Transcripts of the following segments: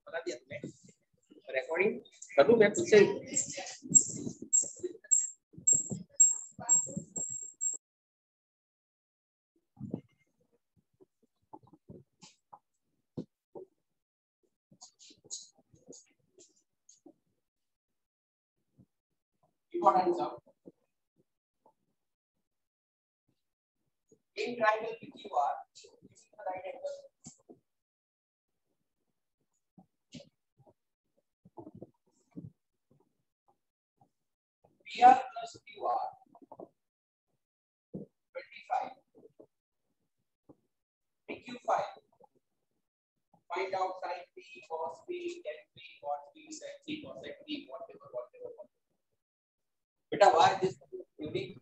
बता दिया तुमने, रिकॉर्डिंग कर लूं मैं खुद से। Important sum. In triangle PQR, this is the right angle. PR plus QR 25. PQ5. Find out sin P, cos P, tan P, cot P, sec P, cosec P, whatever. Beta, why this is unique?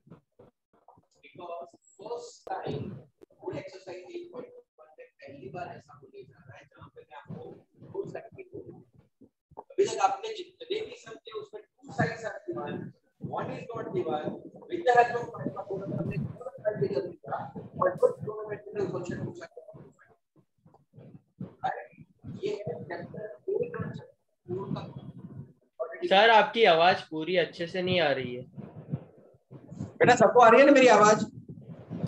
Because first time good exercise 8.1 में पहली बार ऐसा होने जा रहा है जहाँ पे मैं आपको दो साइड की अभी तक आपने जितने भी सम थे उसमें two sides are given, one is not given, with the help of find हमने दोनों साइड के लिए किया और कुछ ट्रिगोनोमेट्रिकल फंक्शन पूछा ये है चैप्टर 1 का चैप्टर। सर आपकी आवाज पूरी अच्छे से नहीं आ रही है। बेटा सबको आ रही है ना मेरी आवाज?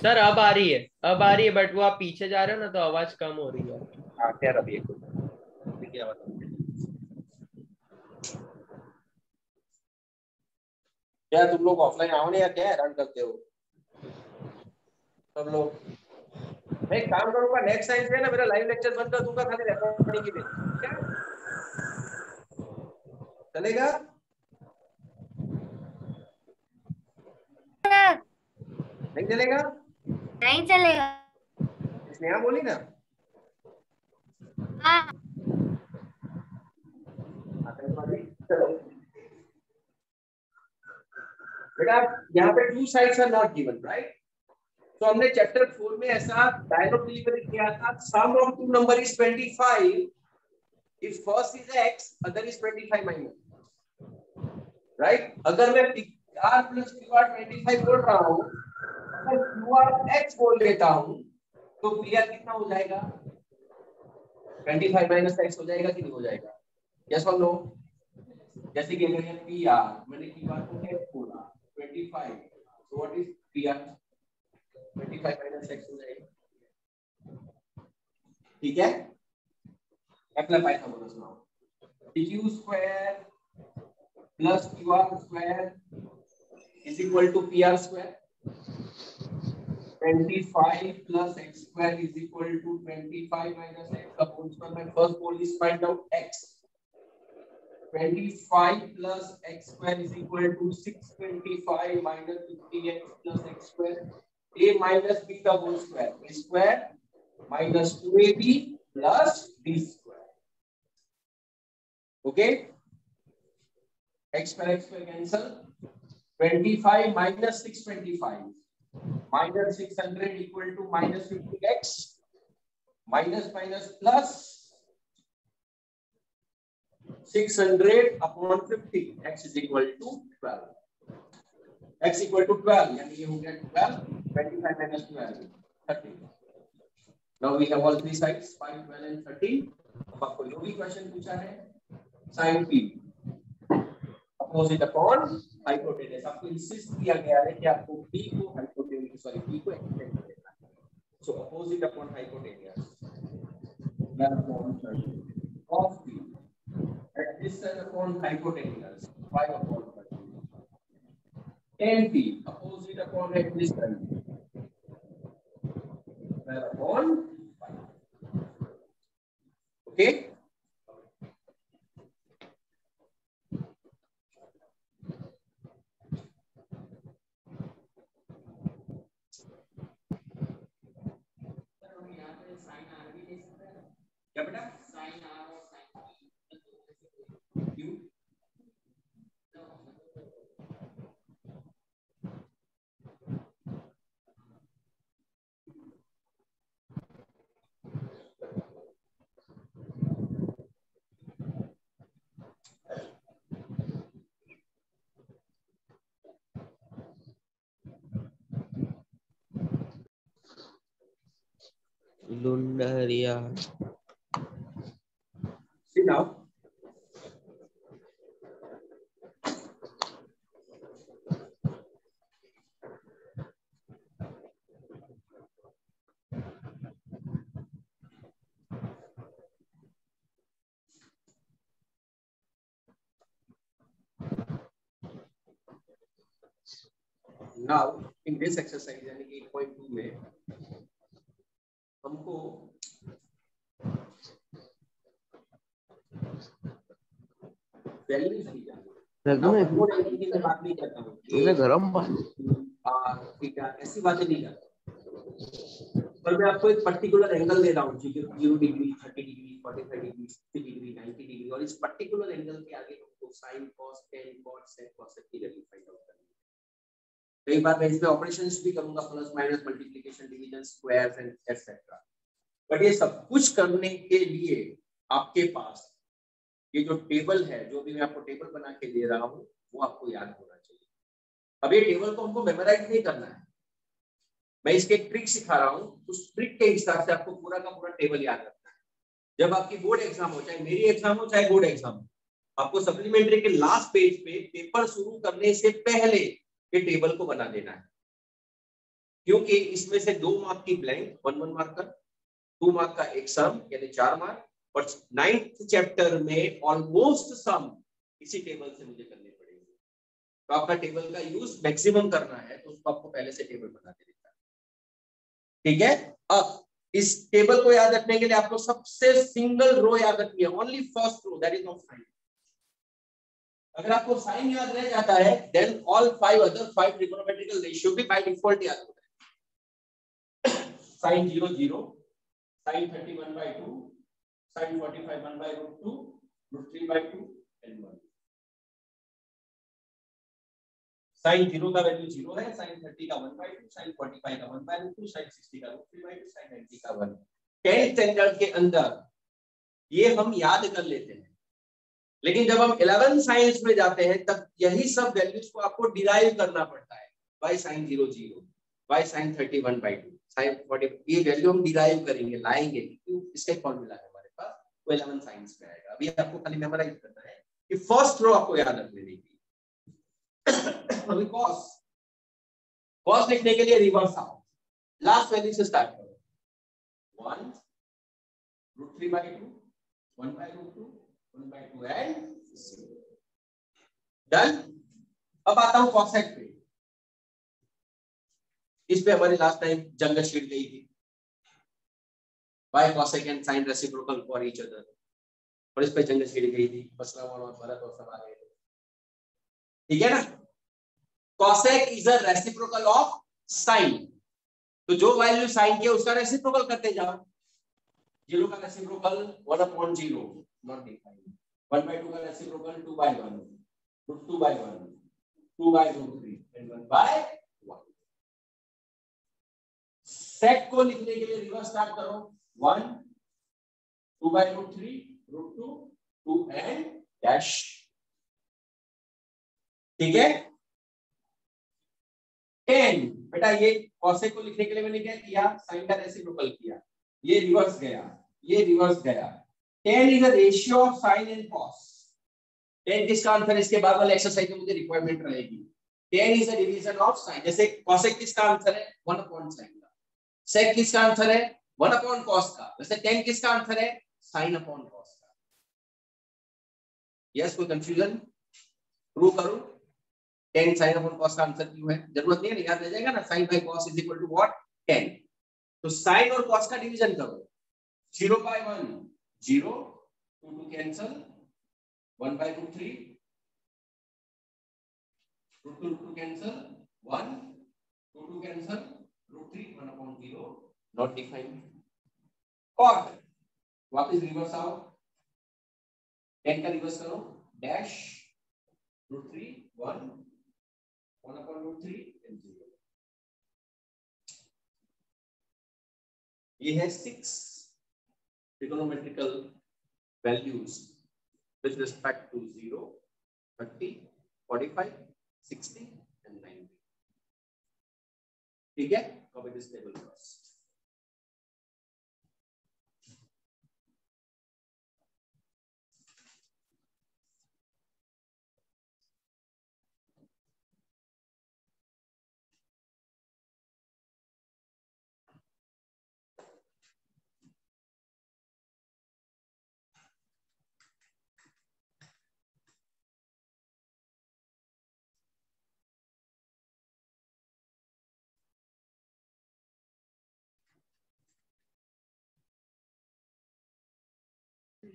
सर अब आ रही है बट वो आप पीछे जा रहे हो ना तो आवाज कम हो रही है। हाँ खैर अभी देखिए आवाज क्या तुम लोग ऑफलाइन आओ नहीं या क्या हैरान करते हो सब लोग? मैं एक काम करूंगा, नेक्स्ट टाइम से ना मेरा लाइव लेक्चर बंद कर दूंगा, खाली रिकॉर्डिंग के लिए। क्या चलेगा? नहीं चलेगा? नहीं चलेगा। स्नेहा बोली ना। हाँ चलो बेटा यहाँ पे two sides are not given, right? तो हमने चैप्टर 4 में ऐसा डायलॉग डिलीवरी किया था, sum of two number is 25 if first is x other is 25 minus, right? अगर मैं pr plus qr 25 बोल रहा हूँ, अगर qr x बोल लेता हूँ तो pr कितना हो जाएगा? 25 minus x हो जाएगा कि नहीं हो जाएगा? yes or no? जैसे कि मैंने मैंने qr को x बोला 25, so what is pr? 25 minus x हो जाएगा, ठीक है? अगला Pythagoras now pq square plus qr square is equal to pr square. 25 plus x square is equal to 25 minus x upon square. My first goal is find out x. 25 plus x square is equal to 625 minus 50x plus x square. A minus b का whole square. A square minus 2ab plus b square. Okay, x square cancel. 25 minus 625 minus 600 equal to minus 50x minus plus 600 upon 50 x is equal to 12. x equal to 12 यानी ये हो गया 12. 25 minus 12 30. Now we have all three sides 5, 12 and 13. अब आपको जो भी question पूछा है sin p opposite upon hypotenuse, आपको इंसिस्ट किया गया है कि आपको p को हाइपोटेनस p को एक्सटेंड करना है, सो opposite upon hypotenuse of p at distance upon hypotenuse 5 upon 30 and p opposite upon at distance upon 5. Okay, क्या बेटा? साइन आर और साइन क्यू लुंडरिया now. Now in this exercise यानी कि 8.2 में हमको वैल्यूज दी जाती है। मोड एंगल की मैं बात नहीं करता हूँ, ये गरम थीटा ऐसी बातें नहीं करता, पर मैं आपको एक पर्टिकुलर एंगल दे रहा हूँ 0 degree, 30 degree, 45 degree, 60 degree, 90 degree, और इस पर्टिकुलर एंगल के आगे हमको साइन, कॉस, टेन, कॉट, सेक, कॉसेक की वैल्यू फाइंड आउट करनी है। कई बार मैं इसमें ऑपरेशंस भी करूंगा, plus minus, multiplication, division, squares and etcetera. But ये सब कुछ करने के लिए आपके पास ये जो टेबल है, जो भी मैं आपको टेबल बना के दे रहा हूँ, वो आपको याद होना चाहिए। अब ये टेबल को हमको मेमोराइज नहीं करना है, मैं इसके एक ट्रिक सिखा रहा हूँ, उस ट्रिक के हिसाब से आपको पूरा का पूरा टेबल याद रखना है। जब आपकी बोर्ड एग्जाम हो, चाहे मेरी एग्जाम हो चाहे बोर्ड एग्जाम हो, आपको सप्लीमेंट्री के लास्ट पेज पे पेपर शुरू करने से पहले ये टेबल को बना देना है, क्योंकि इसमें से 2 मार्क की ब्लैंक 1 मार्क का, 2 मार्क का एक सम यानी 4 मार्क, और 9th चैप्टर में ऑलमोस्ट सम इसी टेबल से मुझे करने पड़ेंगे। तो आपका टेबल का यूज मैक्सिमम करना है, तो उसको आपको पहले से टेबल बना देना है, ठीक है। अब इस टेबल को याद रखने के लिए आपको सबसे सिंगल रो याद रखनी है, only first row, that is of sine. अगर आपको साइन याद रह जाता है, then all 5 other 5 trigonometrical ratio भी बाय डिफॉल्ट याद होता है। Sine 0 0, sine 30 1/2, sine 45 1/√2, √3/2 and 1। Sine 0 का वैल्यू 0 है, साइन 30 का 1/2, साइन 45 का 1/√2, साइन 60 का √3/2, साइन 90 का 1। 10th स्टैंडर्ड के अंदर ये हम याद कर लेते हैं, लेकिन जब हम 11 साइंस में जाते हैं तब यही सब वैल्यूज को आपको डिराइव करना पड़ता है। By sine 0 0, by sine 30 1/2, sine 40, ये वैल्यू हम डिराइव करेंगे, लाएंगे, क्योंकि इसका फॉर्मूला है हमारे पास, वो 11 साइंस में आएगा। अभी आपको खाली मेमोराइज करना है कि फर्स्ट रो आपको याद रख लेनी है। अभी कॉस लिखने के लिए रिवर्स आओ, लास्ट वैल्यू से स्टार्ट करो, 1 √3/2, 1/√2, 1/2 एंड 0। डन। अब आता हूं कॉसेक पे। इस पे हमारी लास्ट टाइम जंग शीट गई थी, by cosec and sine reciprocal for each other, और इस पे जंग शीट गई थी, बसरा और भरत और सब आ गए थे, ठीक है ना। Cosec is a reciprocal of sine, तो जो वैल्यू साइन की है उसका रेसिप्रोकल करते जाओ। 0 का रेसिप्रोकल 1/0, नॉट डिफाइंड। 1/2 का रेसिप्रोकल 2/1, √2/1, 2/√3 and 1/1। सेक को लिखने के लिए रिवर्स स्टार्ट करो, 1 2/√3, √2, 2 एंड डैश, ठीक है। 10 बेटा, ये कॉसेक को लिखने के लिए मैंने क्या किया, साइन का रेसिप्रोकल किया, ये रिवर्स गया, ये रिवर्स गया। 10 is a ratio of sine and cos. 10 किसका आंसर, इसके बाद वाले एक्सरसाइज में मुझे रिक्वायरमेंट रहेगी। 10 is a division of sine, जैसे कॉसेक किसका आंसर है, 1/sin का। सेक किसका आंसर है, 1/cos का। वैसे 10 किसका आंसर है, sin/cos का। यस, कोई कंफ्यूजन? प्रूव करो 10 sin/cos का आंसर क्यों है, जरूरत नहीं है, याद रह जाएगा ना, sin/cos is equal to what, 10। तो sin और cos का डिवीजन करो, 0/1 0, 2 cancel, 1/√3, √2 cancel, 1, 2 cancel, √3, 1/0, not defined. cot वापस रिवर्स आओ, 10 का रिवर्स करो, डैश, √3, 1, 1/√3 and 0। ये है 6 trigonometrical values with respect to 0, 30, 45, 60 and 90, ठीक है। copy this table first।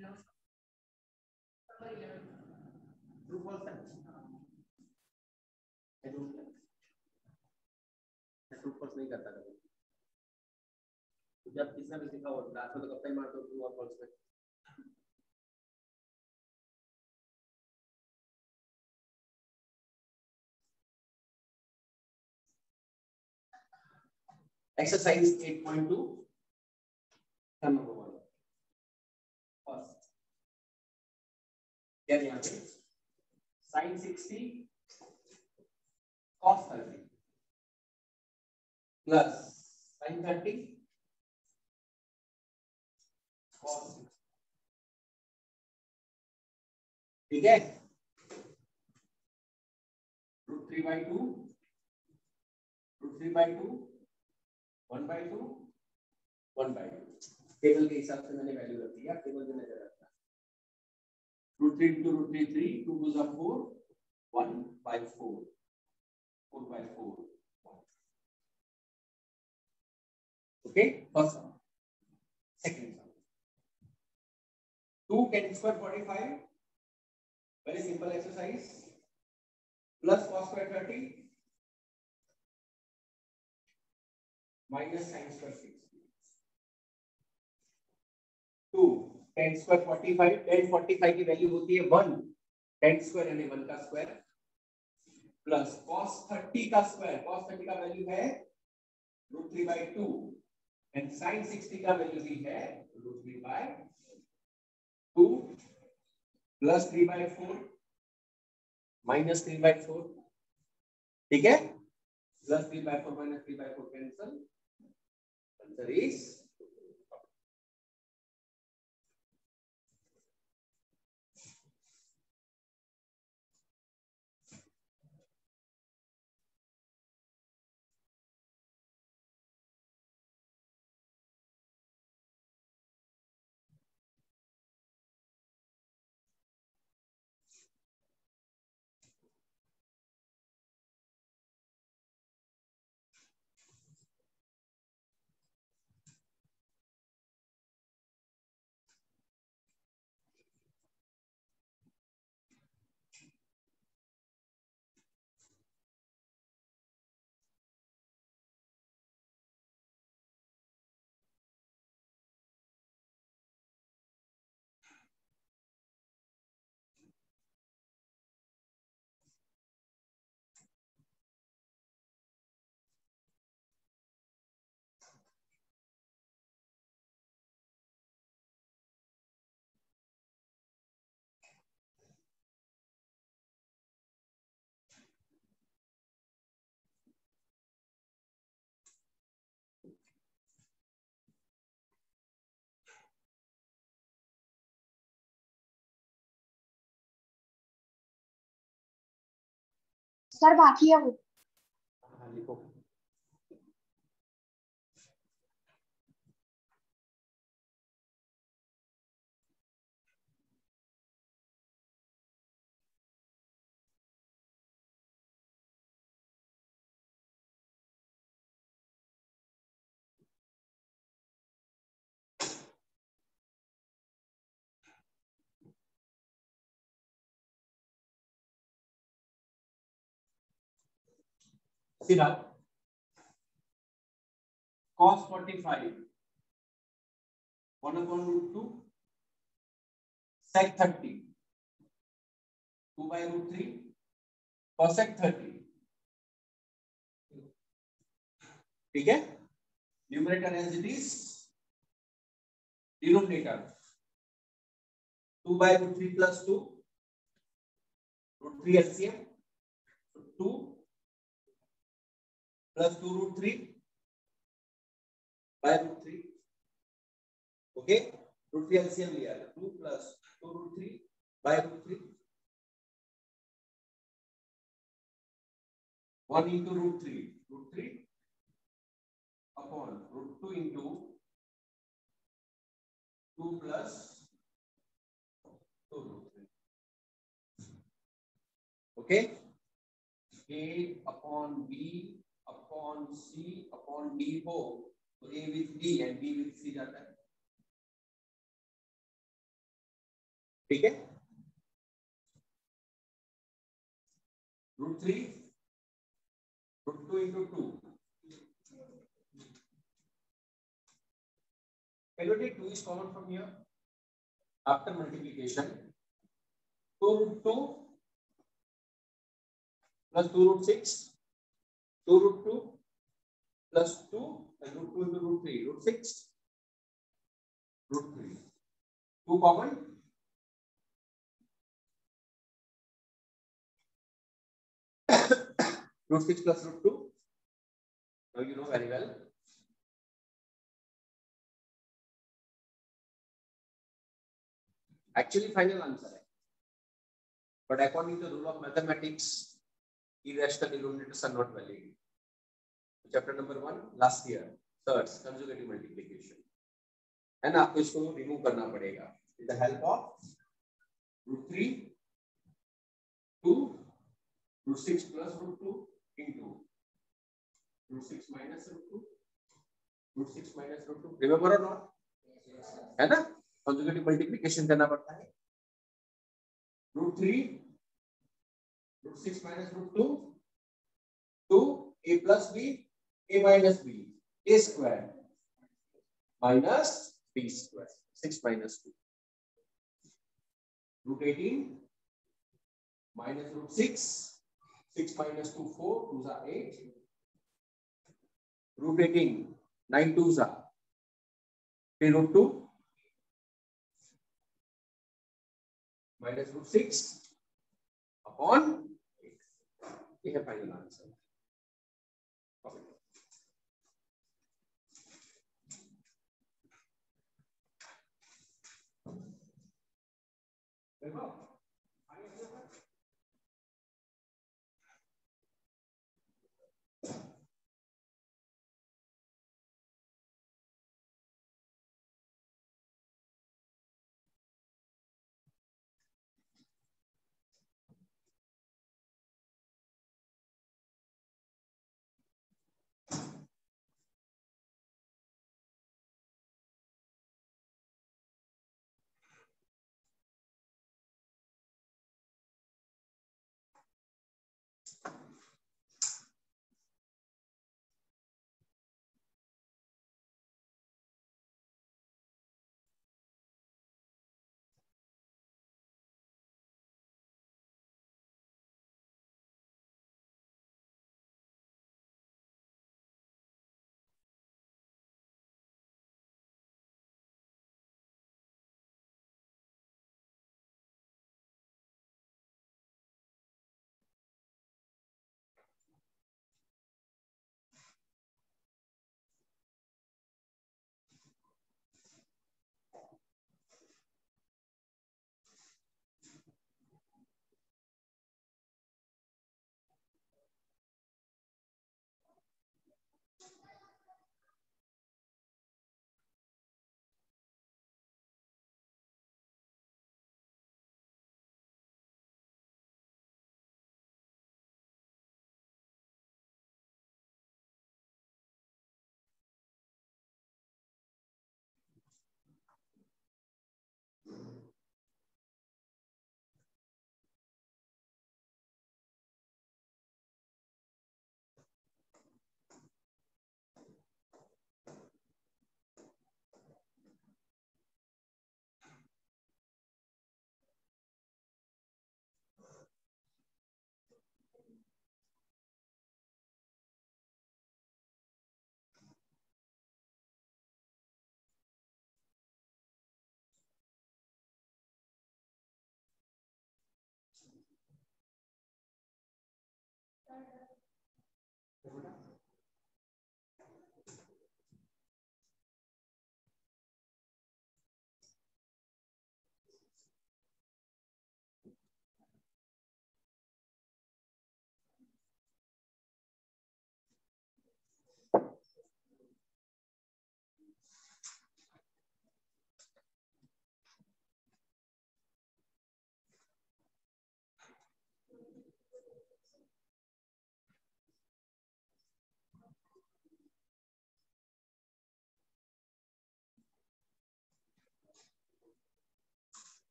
True false है, ट्रू फॉल्स नहीं करता कभी। तो जब किसने भी सीखा हो क्लास में तो कब तक मारते हो ट्रू और फॉल्स में। Exercise 8.2, sum number 1. First, क्या यहाँ पे sin 60 cos 30 plus sin 30 cos 60, ठीक है। √3/2 √3/2 1/2 1/2 टेबल के हिसाब से मैंने वैल्यू रख दिया, टेबल में नजर रखना। √3 into √3 3 2 goes up 4 1/4 4/4 okay। first sum, second sum 2 tan square 45, very simple exercise, plus cos square 30 minus sin square 60, 2 tan square 45, tan 45 की वैल्यू होती है 1, tan स्क्वायर यानी 1 का स्क्वायर प्लस cos 30 का स्क्वायर, cos 30 का वैल्यू है √3/2 and sin 60 का value भी है √3/2 प्लस 3/4 माइनस 3/4, ठीक है। Plus 3/4 minus 3/4 cancel, answer is sir बाकी है वो। हाँ लिखो। सीधा cos 45 1/√2 sec 30 2/√3 cosec 30, ठीक है। Numerator as it is, denominator 2/√3 plus 2 √3 LCM 2 plus 2√3 by√3, okay. √3 LCM लिया 2 plus 2√3 by√3 1 into √3 upon √2 into 2 plus 2√3, okay। A upon B upon C upon D हो तो A with D and B with C जाता है, ठीक है, √3 √2 into 2. Can you take 2 is common from here? After multiplication, 2 √2 plus 2 √6, 2 √2 plus 2 and √2 into √3, √6, √3. 2 common. √6 plus √2. Now you know very well. Actually, final answer है. But according to the rule of mathematics, irrational illuminators are not valid. Chapter number 1 last year, thirds conjugative multiplication. है ना, आपको इसको remove करना पड़ेगा with the help of √3 2 √6 plus √2 into √6 minus √2 √6 minus √2. Remember or not? है ना, conjugative multiplication करना पड़ता है. √3 √6 minus √2 2 a plus b a minus b a square minus b square 6 minus 2 √18 minus √6 6 minus 2 4 2s are 8 √18 9 2s are 3 √2 minus √6 upon 8. We have final answer. Okay.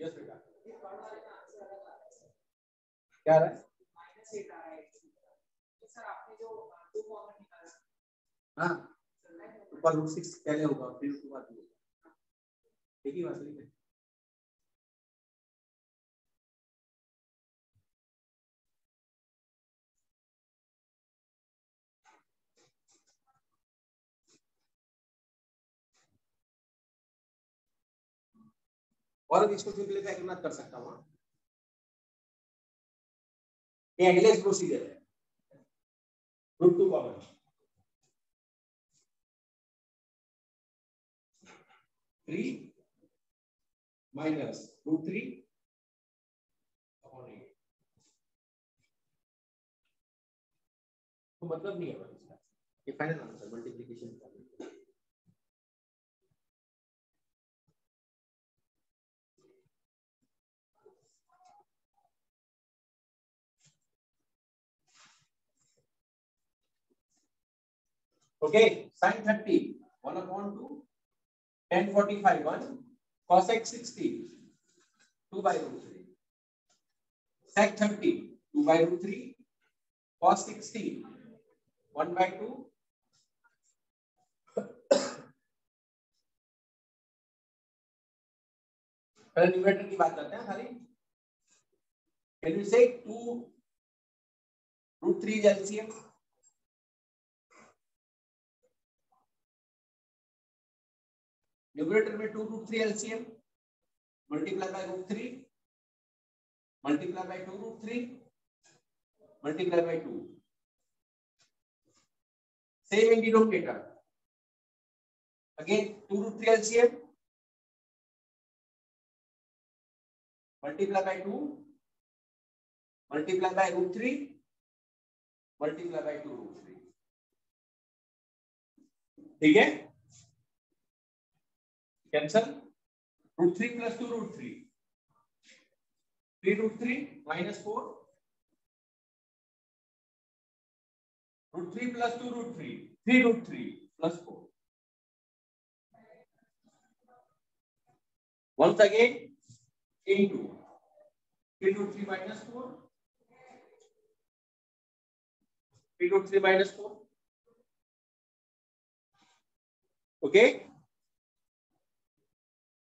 Yes बेटा क्या आ रहा है? -8 आ रहा है सर। आपने जो 2 कॉमन निकाला हाँ ऊपर √6 पहले होगा फिर उसके बाद होगा ठीक ही बात है। और अब इसको सिंपलीफाई करना कर सकता हूँ। ये अगले प्रोसीजर है √2 कॉमन 3 माइनस √3 अपॉन 8 तो मतलब नहीं है इसका। ये फाइनल आंसर मल्टीप्लिकेशन का okay sin 30 1/2 tan 45 1 cosec 60 2/√3 sec 30 2/√3 cos 60 1/2 पहले न्यूमरेटर की बात करते हैं खाली। कैन यू से 2√3 एलसीएम न्यूमरेटर में 2√3 LCM multiply by √3 multiply by 2√3 multiply by 2 same in denominator again 2√3 LCM multiply by 2 multiply by √3 multiply by 2√3 ठीक है cancel √3 plus 2√3 3√3 minus 4 √3 plus 2√3 3√3 plus 4 once again into 3√3 minus 4 3√3 minus 4 okay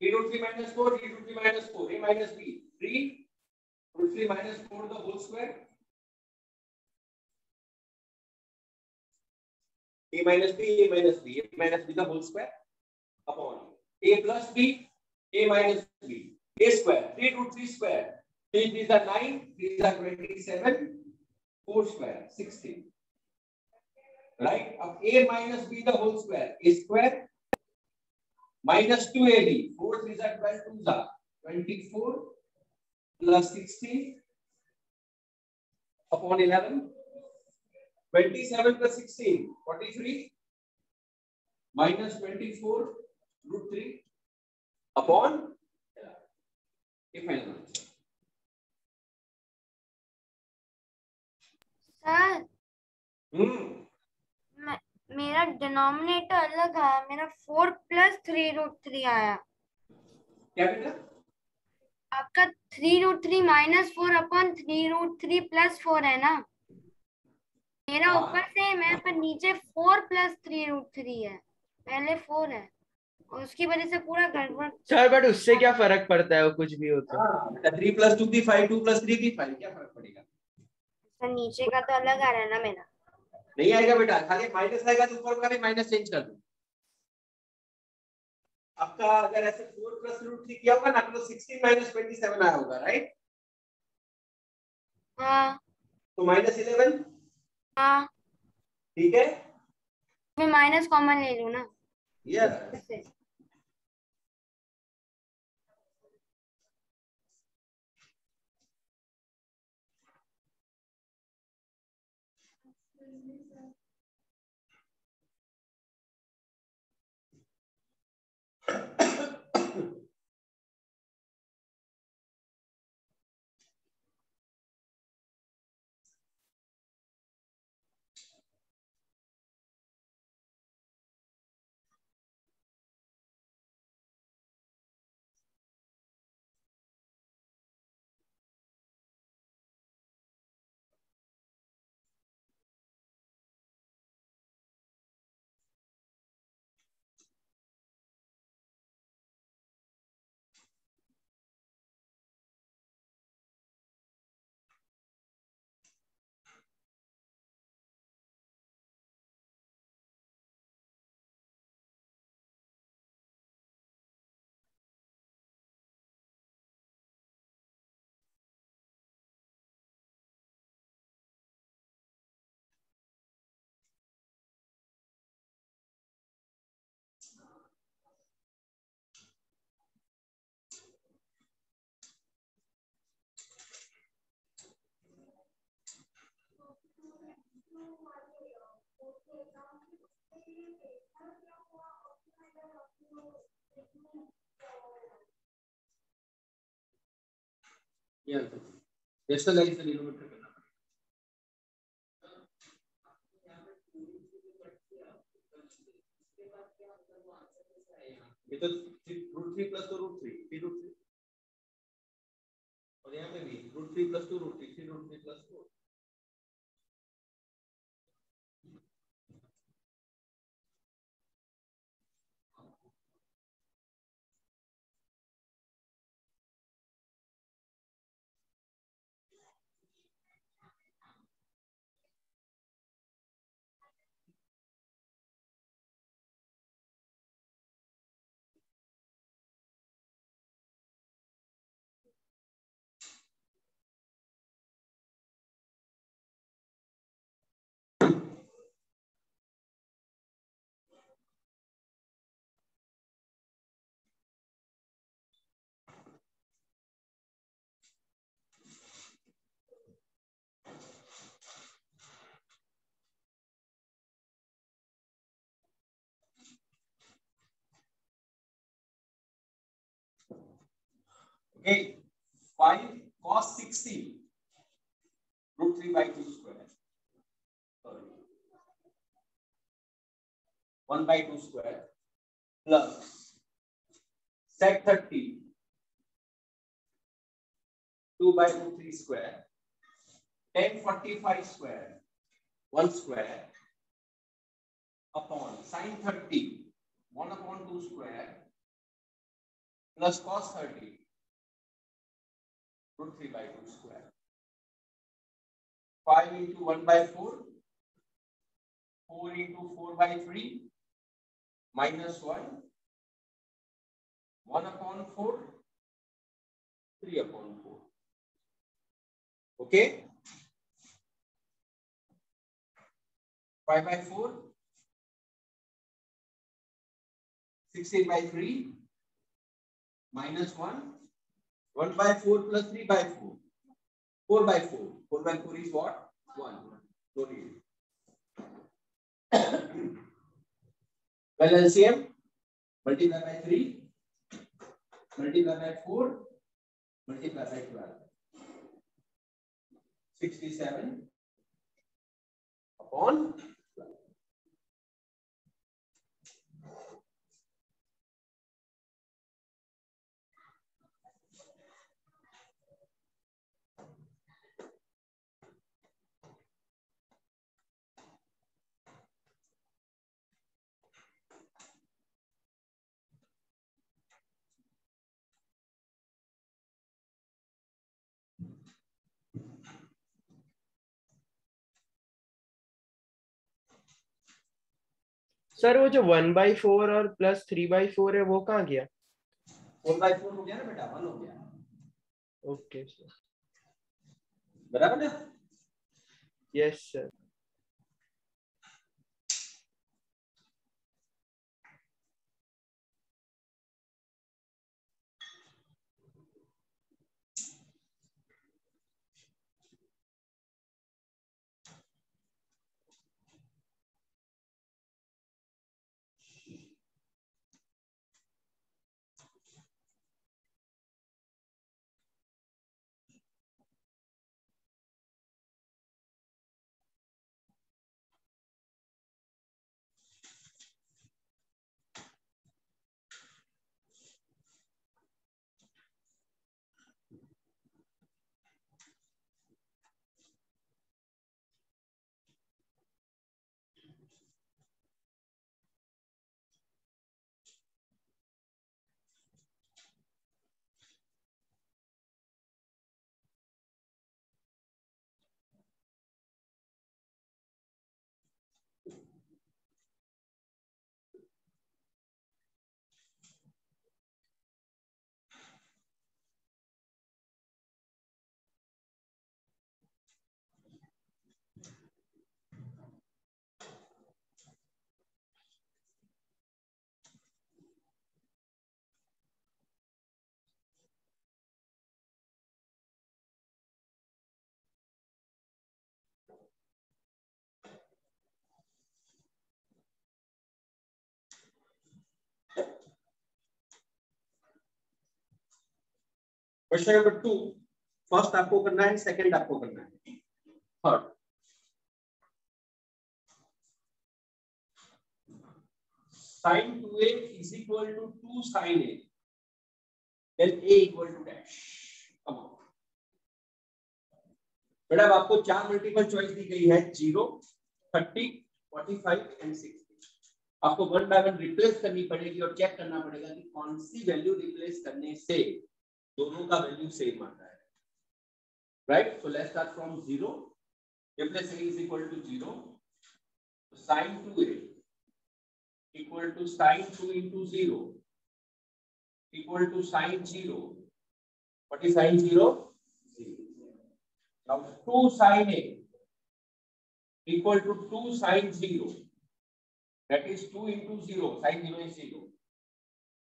3√3 minus 4 3√3 minus 4 a minus b 3√3 minus 4 the whole square a minus b a minus b a minus b the whole square upon a plus b a minus b a square 3√3 square 3 these are 9 these are 27 4 square 16 right of a minus b the whole square a square minus 2ab 4 3 are 12 2s are 24 plus 16 upon 11 27 plus 16 43 minus 24 √3 upon a final answer sir मेरा denominator अलग आया। मेरा 4 + 3√3 आया। क्या बेटा आपका 3√3 - 4 upon 3√3 + 4 है ना। मेरा ऊपर से मैं पर नीचे 4 + 3√3 है। पहले 4 है और उसकी वजह से पूरा गड़बड़। सर बट उससे क्या फर्क पड़ता है वो कुछ भी होता है। बेटा 3 + 2 की 5 2 + 3 की 5 क्या फर्क पड़ेगा। सर नीचे का तो अलग आ रहा है ना मेरा। नहीं आएगा बेटा खाली माइनस आएगा तो ऊपर का भी माइनस चेंज कर दो। आपका अगर ऐसे 4 + √3 किया होगा ना तो 16 - 27 आया होगा राइट। हाँ तो -11 हाँ ठीक है मैं माइनस कॉमन ले लूं ना। यस ये आंसर रेशनलाइज डिनोमिनेटर करना पड़ेगा। ये तो √3 प्लस तो √3 और यहाँ पे भी √3 plus two √3 √3 plus 4। Okay, 5 cos 60 √3 by 2 square. Sorry, 1 by 2 square plus sec 30 2 by √3 square, tan 45 square 1 square upon sin 30 1 upon 2 square plus cos 30 √3 by 2 square. 5 into 1 by 4, 4 into 4 by 3, minus 1, 1 upon 4, 3 upon 4. Okay? 5 by 4, 16 by 3, minus 1, 1 by 4 plus 3 by 4. 4 by 4. 4 by 4 is what? 1. Don't need it. Well, LCM, multiply by 3, multiply by 4, multiply by 12. 67 upon 12. Sir वो जो 1/4 और +3/4 है वो कहाँ गया? 4 by 4 हो गया ना बेटा, 1 हो गया। ओके सर, बराबर ना? Yes sir. Question number 2. First आपको करना है, सेकंड आपको करना है, third. sin 2a is equal to 2 sin a, then a equal to dash. Come on. बेटा आपको 4 मल्टीपल चॉइस दी गई है, 0, 30, 45 एंड 60। आपको वन बाय वन रिप्लेस करनी पड़ेगी और चेक करना पड़ेगा कि कौन सी वैल्यू रिप्लेस करने से दोनों का वैल्यू सेम आता है, right? So let's start from 0. Replace a is equal to 0, so sin 2a equal to sin 2 into 0 equal to sin 0. What is sin 0? 0. Now 2 sin a equal to 2 sin 0. That is 2 into 0. Sin 0 is 0.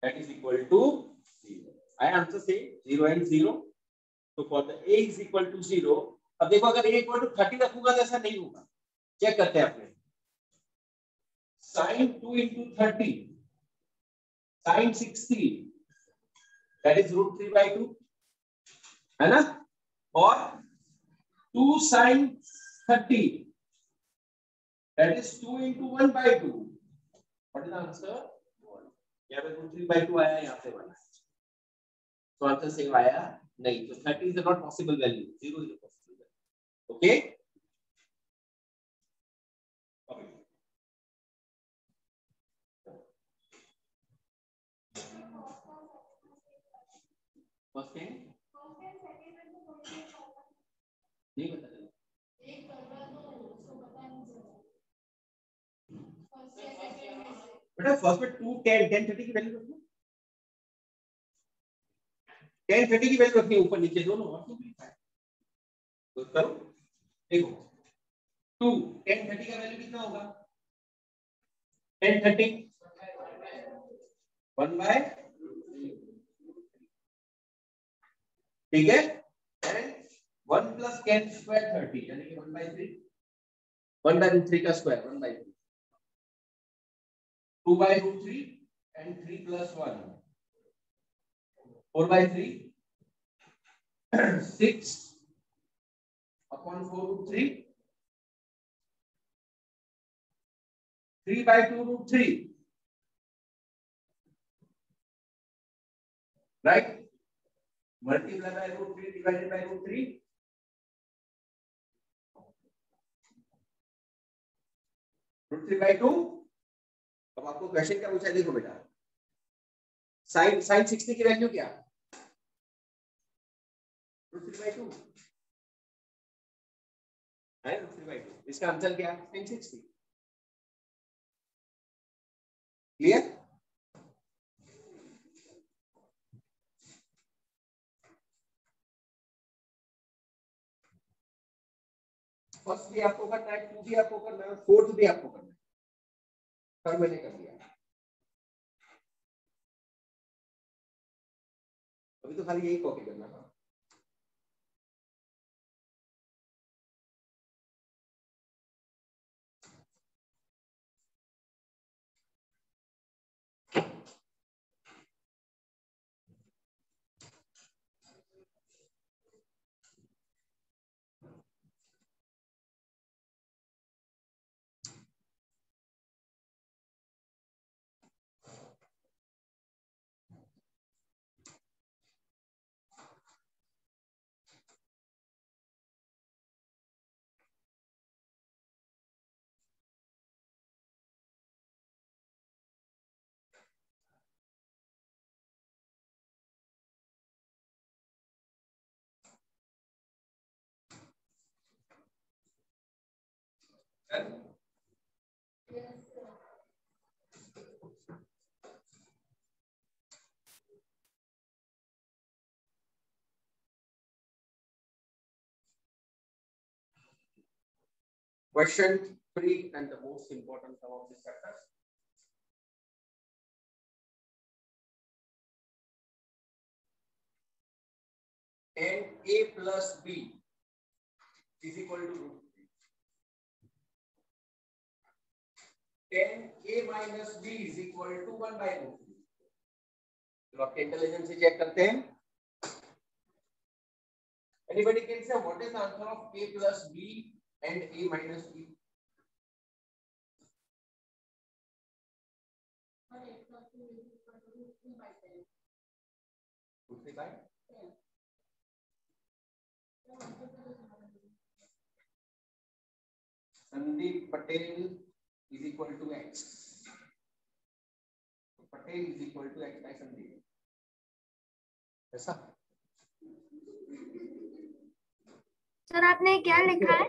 That is equal to 0. I answer say 0 and 0. So for the a is equal to 0. अब देखो अगर a equal to 30 रखूंगा तो ऐसा नहीं होगा, check करते हैं अपने। sin 2 into 30, sin 60, that is root 3 by 2, है ना? और 2 sin 30, that is 2 into 1 by 2. What is the answer? 1. यहाँ पे root 3 by 2 आया, यहाँ पे 1 आया, तो आंसर सेम आया नहीं। तो 30 is not possible value, 0 is a possible value. Okay? First है नहीं पता चला, बेटा फर्स्ट में 2 10 10 30 की वैल्यू रखना, 10 30 की वैल्यू रखनी ऊपर नीचे दोनों, और कुछ नहीं है। तो करो, देखो 2 10 30 का वैल्यू कितना होगा? 10 30 1 by, ठीक है, एंड 1 plus 10 square 30 यानी कि 1 by 3, 1 by root 3 का square 1 by 3, 2 by root 3 and 3 plus 1, 4 by 3, 6 upon 4 root 3, 3 by 2 root 3, right? Multiply by root 3 divided by root 3, root 3 by 2। अब आपको क्वेश्चन क्या पूछा है, देखो बेटा sin 60 की वैल्यू क्या? root 3 by 2 है, root 3 by 2। इसका आंसर क्या है? sin 60। क्लियर? फर्स्ट भी आपको करना है, 2 भी आपको करना है, 4th भी आपको करना है। पर मैंने कर दिया, अभी तो खाली यही कॉपी करना था। Question 3 and the most important sum of this chapter. And a plus b is equal to root 3. And a minus b is equal to 1 by root 3. तो आपके इंटेलिजेंस से चेक करते हैं। Anybody can say what is the answer of a plus b and a minus b? Sandeep Patel is equal to x. Patel is equal to x by Sandeep. ऐसा? Sir आपने क्या लिखा है?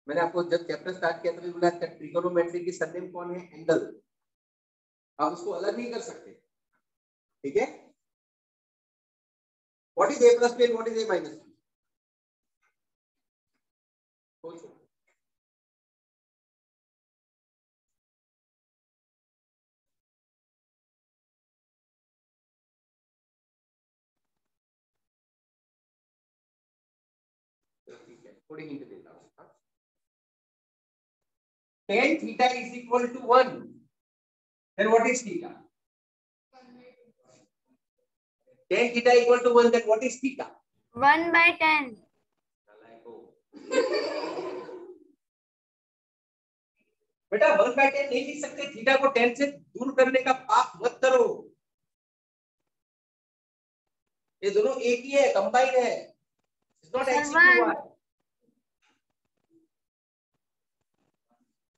मैंने आपको जब चैप्टर स्टार्ट किया तो बोला था ट्रिगोनोमेट्री की सरनेम कौन है? एंगल। आप उसको अलग नहीं कर सकते, ठीक है? What is a plus b and what is a minus b? सोचो। थोड़ी हिंट देता हूँ। tan theta is equal to 1. Then what is theta? Tan theta equal to 1. Then what is theta? 1/10. बेटा 1/10 नहीं लिख सकते। थीटा को 10 से दूर करने का पाप मत करो। ये दोनों एक ही है, कंबाइन है। It's not x equal to y.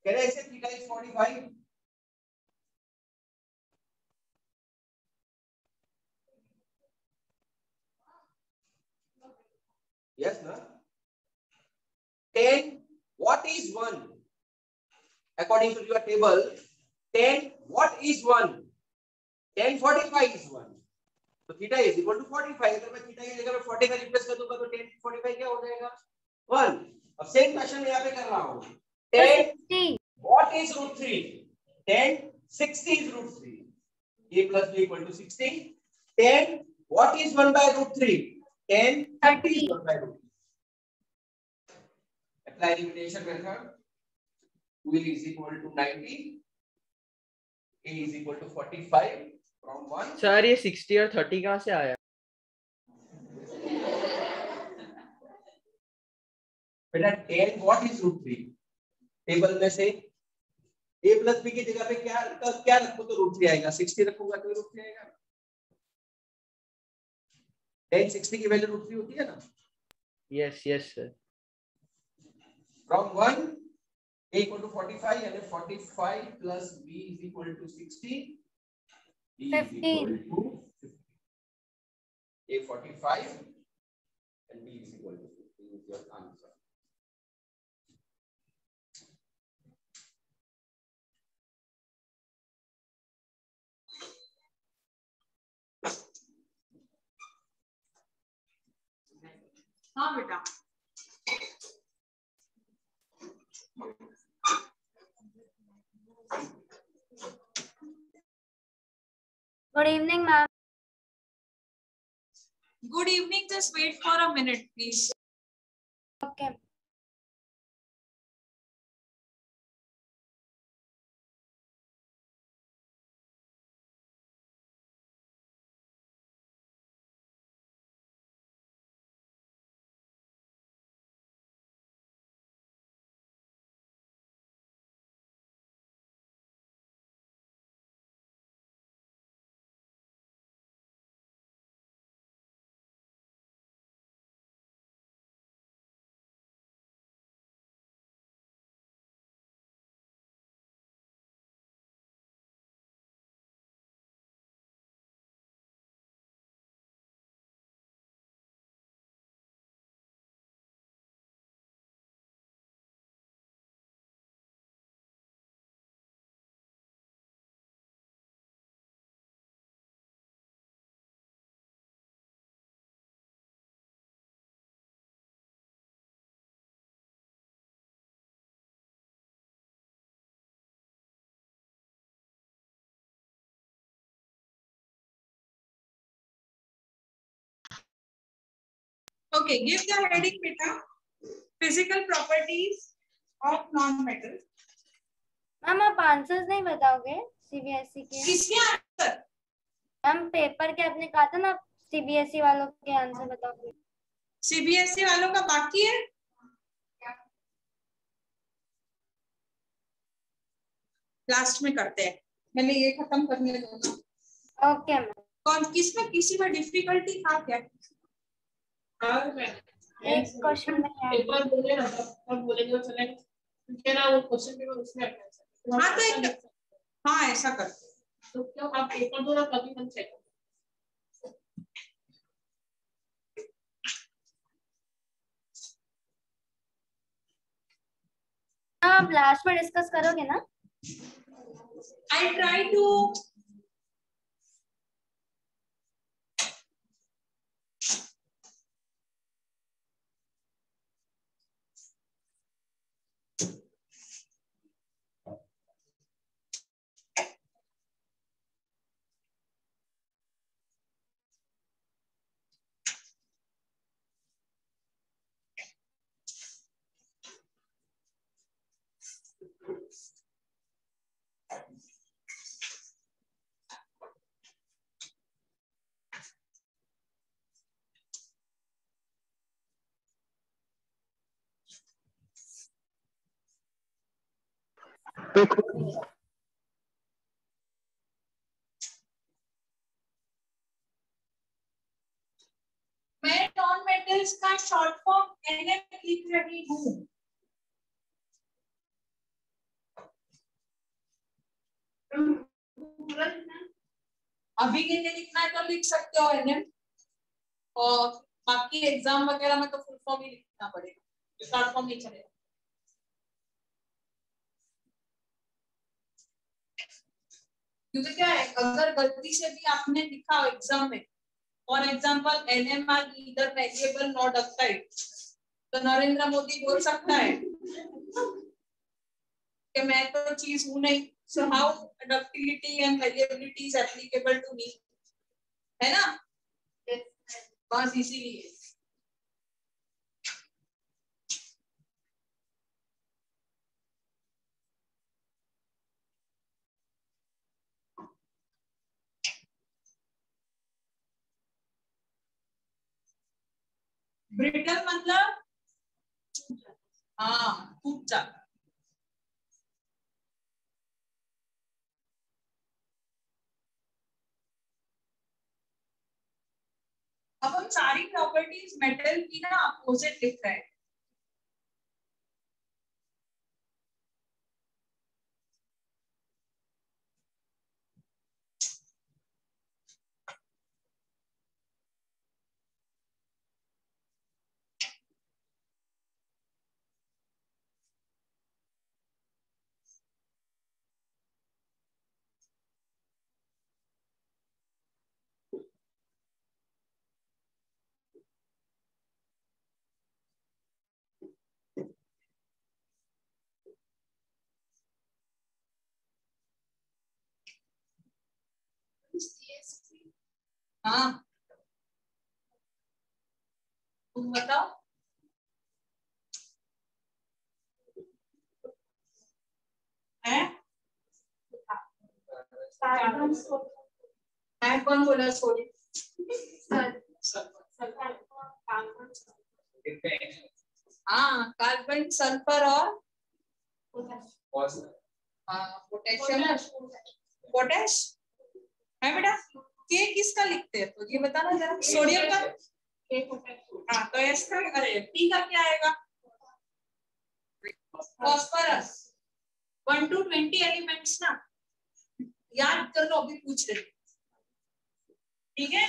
Can I say theta is 45? Yes, no? 10. What is 1? According to your table, 10. What is 1? 10 45 is 1. तो थीटा इज इक्वल टू 45। अगर मैं थीटा की जगह पे 40 का रिप्लेस कर दूंगा तो 10 45 क्या हो जाएगा? 1। अब सेम क्वेश्चन मैं यहाँ पे कर रहा हूँ। 10 what is root 3? 10 60 is root 3. a plus b equal to 60. 10 what is 1 by root 3? 10 30 is 1 by root 3. Apply elimination method. 2 is equal to 90. a is equal to 45 from 1. Sir ये 60 और 30 कहाँ से आया? बेटा 10 what is root 3? टेबल में से a plus b की जगह पे क्या रखो तो रूट 3 आएगा। 60 रखूंगा तो रूट 3 आएगा। 10 60 की वैल्यू रूट 3 होती है ना? Yes yes sir. From 1 a equal to 45 and 45 plus b is equal to 60. b is equal to 50. a 45 and b is equal to 50 is your answer. हाँ बेटा। Good evening, ma'am. Good evening. Just wait for a minute, please. Okay. Okay, give the heading beta. Physical properties of non-metal. Ma'am आप answers नहीं बताओगे CBSE के? किसके answer? Ma'am paper के आपने कहा था ना सीबीएसई वालों के आंसर बताओ। सीबीएसई वालों का बाकी है, लास्ट में करते हैं, मैंने ये खत्म करने दो ना। Okay ma'am. कौन किसमें किसी में डिफिकल्टी था क्या? एक क्वेश्चन में है। एक बार बोले ना तब बोलेंगे तो चलेगा, क्योंकि ना वो क्वेश्चन पेपर उसमें अपना हाँ तो एक, हाँ ऐसा करते हैं। तो क्यों आप पेपर दो ना, कभी हम चेक आप लास्ट में डिस्कस करोगे ना? I try to मैं नॉन मेटल्स का शॉर्ट फॉर्म एनएम लिख रही हूँ। अभी के लिए लिखना है तो लिख सकते हो एनएम, और बाकी एग्जाम वगैरह में तो फुल फॉर्म ही लिखना पड़ेगा, शॉर्ट फॉर्म नहीं चलेगा। क्योंकि क्या है, अगर गलती से भी आपने लिखा एग्जाम में, for example NM are either variable not applied, तो नरेंद्र मोदी बोल सकता है कि मैं तो चीज हूं नहीं, so how adaptability and variability is applicable to me, है ना? बस इसीलिए ब्रिटल मतलब हाँ टूट जाता। अब हम सारी प्रॉपर्टीज मेटल की ना अपोजिट लिख रहे हैं। हाँ तुम बताओ। है मैं कौन बोला सोडी? हाँ कार्बन सल्फर और पोटेशियम पोटेश है बेटा। के किसका लिखते हैं तो ये बताना जरा, सोडियम का। हाँ तो एस का, अरे पी का क्या आएगा? फॉस्फोरस। 1 to 20 एलिमेंट्स ना, याद कर लो, अभी पूछ रहे, ठीक है?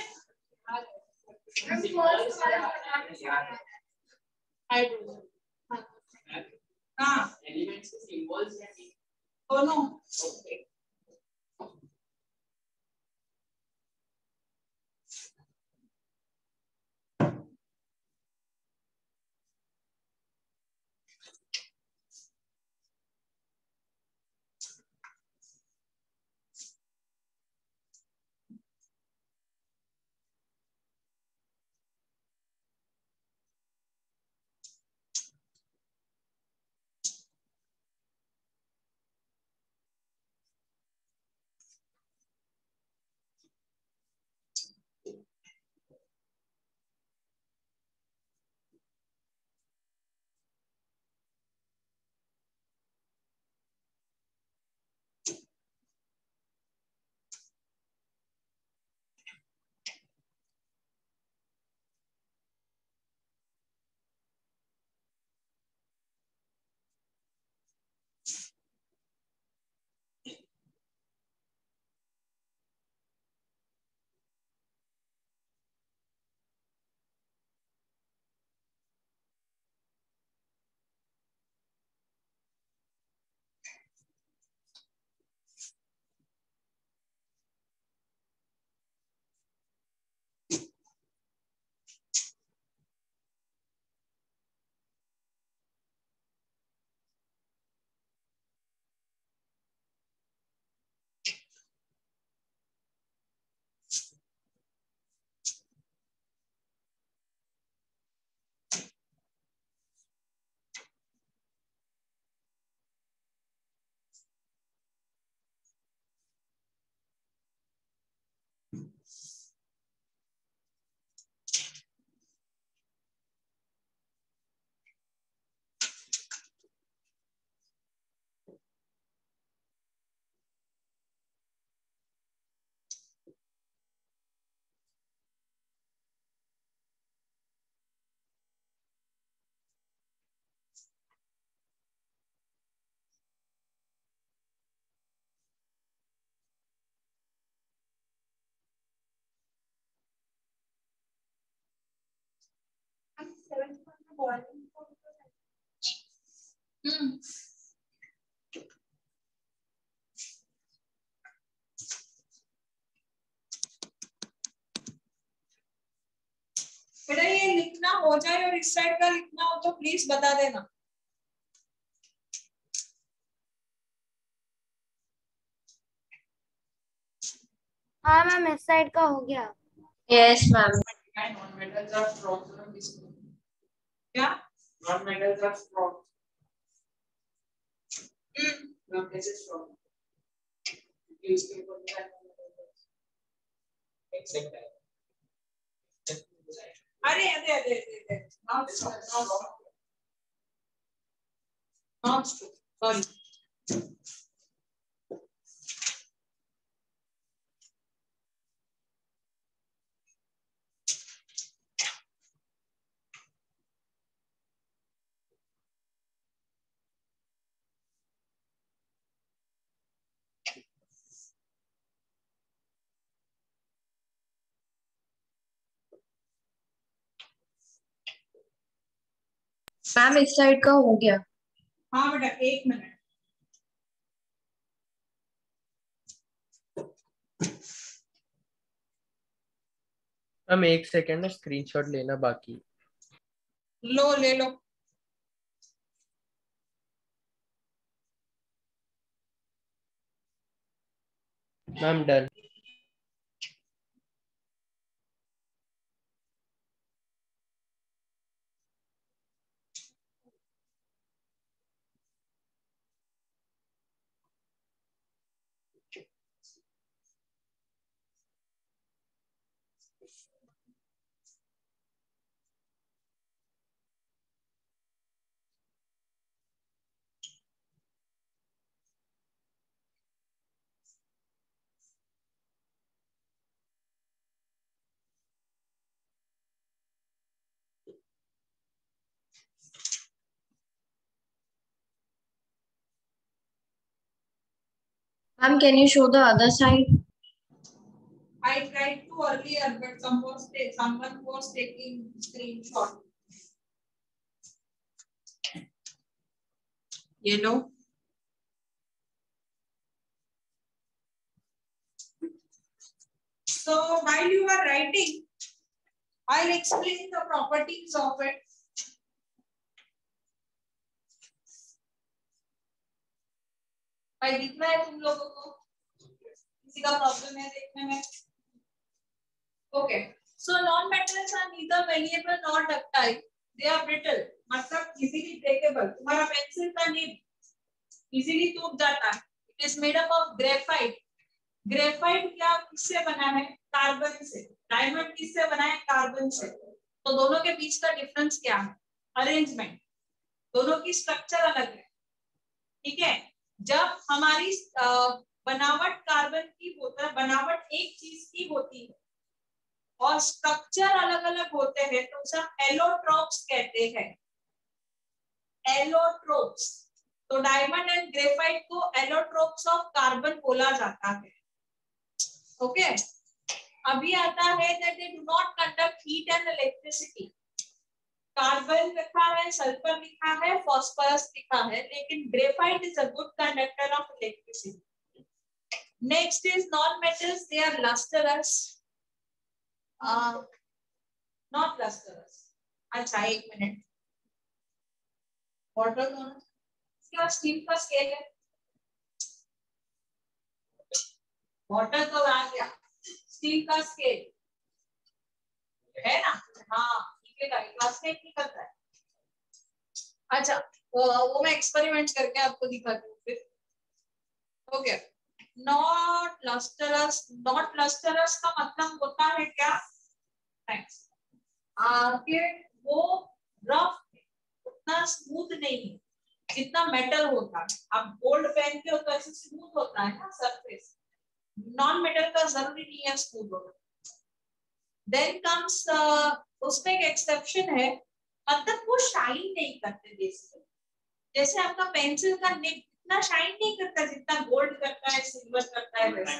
हाइड्रोजन हाँ एलिमेंट्स के सिंबल्स क्या है? दोनों। बेटा ये लिखना हो जाए और इस साइड का लिखना हो तो प्लीज बता देना। हाँ मैम इस साइड का हो गया। Yes ma'am. Non-metals are strong. क्या? Non-metals are strong. Non कैसे strong? क्योंकि उसके ऊपर क्या Except that. अरे अरे अरे अरे not strong, not strong, not strong. Sorry. Ma'am इस साइड का हो गया। हाँ बेटा एक मिनट। मैम एक सेकेंड, स्क्रीनशॉट लेना बाकी। लो ले लो। Ma'am done. Ma'am can you show the other side? I tried to earlier, but someone was taking screenshot. ये लो। So while you are writing, I'll explain the properties of it. भाई दिखना है तुम लोगों को? किसी का प्रॉब्लम है देखने में? Okay. So non-metals are neither malleable nor ductile. They are brittle. मतलब easily breakable. तुम्हारा पेंसिल का निब easily टूट जाता है. It is made up of graphite. Graphite क्या किससे बना है? कार्बन से। डायमंड किससे बना है? कार्बन से। तो दोनों के बीच का डिफरेंस क्या है? अरेंजमेंट। दोनों की स्ट्रक्चर अलग है, ठीक है। जब हमारी बनावट कार्बन की होता है, बनावट एक चीज की होती है और स्ट्रक्चर अलग अलग होते हैं तो उसे एलोट्रोप्स कहते हैं। एलोट्रोप्स। तो डायमंड एंड ग्रेफाइट को एलोट्रोप्स ऑफ कार्बन बोला जाता है। ओके अभी आता है that they do not conduct heat and electricity. Carbon लिखा है, सल्फर लिखा है, फॉस्फोरस लिखा है, लेकिन graphite is a good conductor of electricity. Next is non-metals. They are lustrous. Not lustrous. अच्छा एक मिनट। वाटर दोनों इसके बाद स्टील का स्केल है। वाटर तो आ गया, स्टील का स्केल है ना? हाँ ठीक है, क्लास में नहीं करता है। अच्छा वो मैं एक्सपेरिमेंट करके आपको दिखाती हूँ फिर। Okay not lustrous. Not lustrous का मतलब होता है क्या? थैंक्स। कि वो रफ उतना स्मूथ नहीं है जितना मेटल होता है। आप गोल्ड पहनते हो तो ऐसे स्मूथ होता है ना सरफेस। नॉन मेटल का जरूरी नहीं है स्मूथ होना। देन कम्स उसमें एक एक्सेप्शन है, मतलब वो शाइन नहीं करते बेसिकली। जैसे आपका पेंसिल का निब इतना शाइन नहीं करता जितना गोल्ड करता है, सिल्वर करता है वैसे।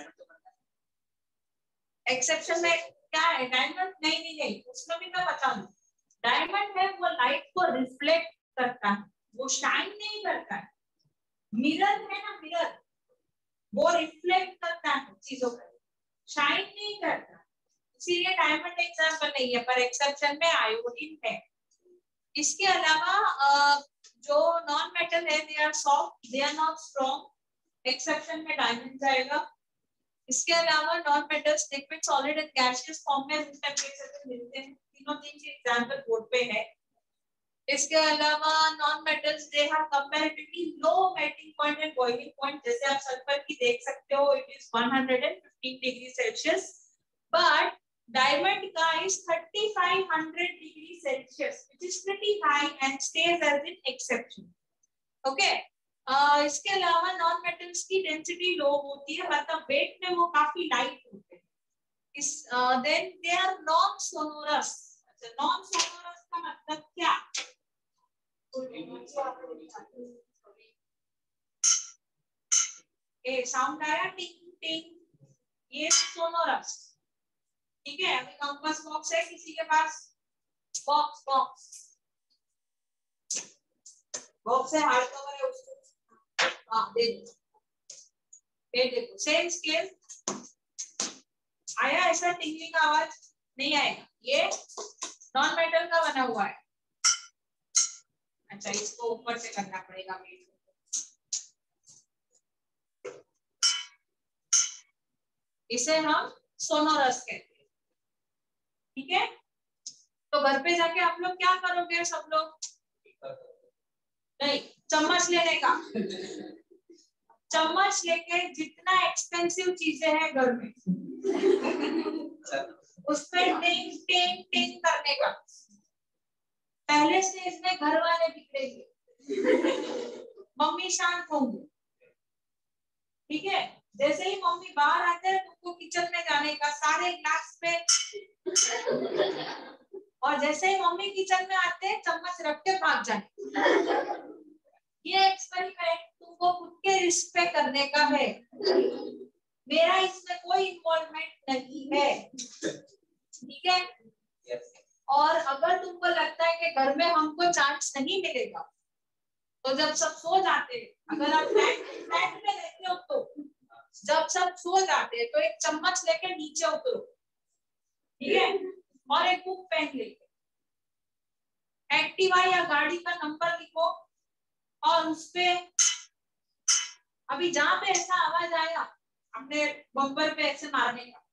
एक्सेप्शन में क्या है? डायमंड नहीं नहीं नहीं उसमें भी मैं बता दूं। डायमंड है वो लाइट को रिफ्लेक्ट करता है, वो शाइन नहीं करता है। मिरर है ना, मिरर वो रिफ्लेक्ट करता है चीजों को, शाइन नहीं करता। इसीलिए डायमंड एग्जाम्पल नहीं है, पर एक्सेप्शन में आयोडीन है। इसके अलावा जो नॉन मेटल है they are soft, they are not strong, exception में डायमंड जाएगा। इसके अलावा non metals liquid, solid and gaseous form में रूम टेम्परेचर पे मिलते हैं। तीनों तीन के एग्जांपल बोर्ड पे है। इसके अलावा non metals they have comparatively low melting point and boiling point. जैसे आप सल्फर की देख सकते हो, it is 115 degree Celsius, but diamond का is 3500 degree Celsius, which is pretty high and stage as in exception. Okay, इसके अलावा non metals की डेंसिटी लो होती है, मतलब वेट में वो काफी लाइट होते हैं। इस then they are non sonorous. अच्छा, नॉन सोनोरस का मतलब क्या? ए साउंड आया टिंग टिंग, ये सोनोरस। ठीक है, अभी कंपास बॉक्स है किसी के पास? बॉक्स बॉक्स बॉक्स है, हार्ड कवर है उसको, हाँ दे दो। ये देखो सेम स्केल आया, ऐसा टिंगलिंग आवाज नहीं आएगा। ये नॉन मेटल का बना हुआ है। अच्छा, इसको ऊपर से करना पड़ेगा मेरे को। इसे हम सोनोरस कहते हैं। ठीक है, तो घर पे जाके आप लोग क्या करोगे? सब लोग नहीं, चम्मच लेने का, चम्मच लेके जितना एक्सपेंसिव चीजें हैं घर में उसपे टिंग टिंग टिंग करने का। पहले से इसमें घर वाले बिगड़ेंगे, मम्मी शांत होंगे। ठीक है, जैसे ही मम्मी बाहर आते हैं तुमको किचन में जाने का, सारे ग्लास पे, और जैसे ही मम्मी किचन में आते हैं चम्मच रख के भाग जाने। ये एक्सपेरिमेंट तुमको खुद के रिस्क पे करने का है, मेरा इसमें कोई इन्वॉल्वमेंट नहीं है। ठीक है, और अगर तुमको लगता है कि घर में हमको चांस नहीं मिलेगा, तो जब सब सो जाते हैं, अगर आप फ्लैट में रहते हो तो जब सब सो जाते हैं तो एक चम्मच लेके नीचे उतरो, ठीक है, और एक बुक पेन लेके एक्टिवा या गाड़ी का नंबर लिखो, और उसपे अभी जहां पे ऐसा आवाज आया अपने बम्पर पे ऐसे मारने का,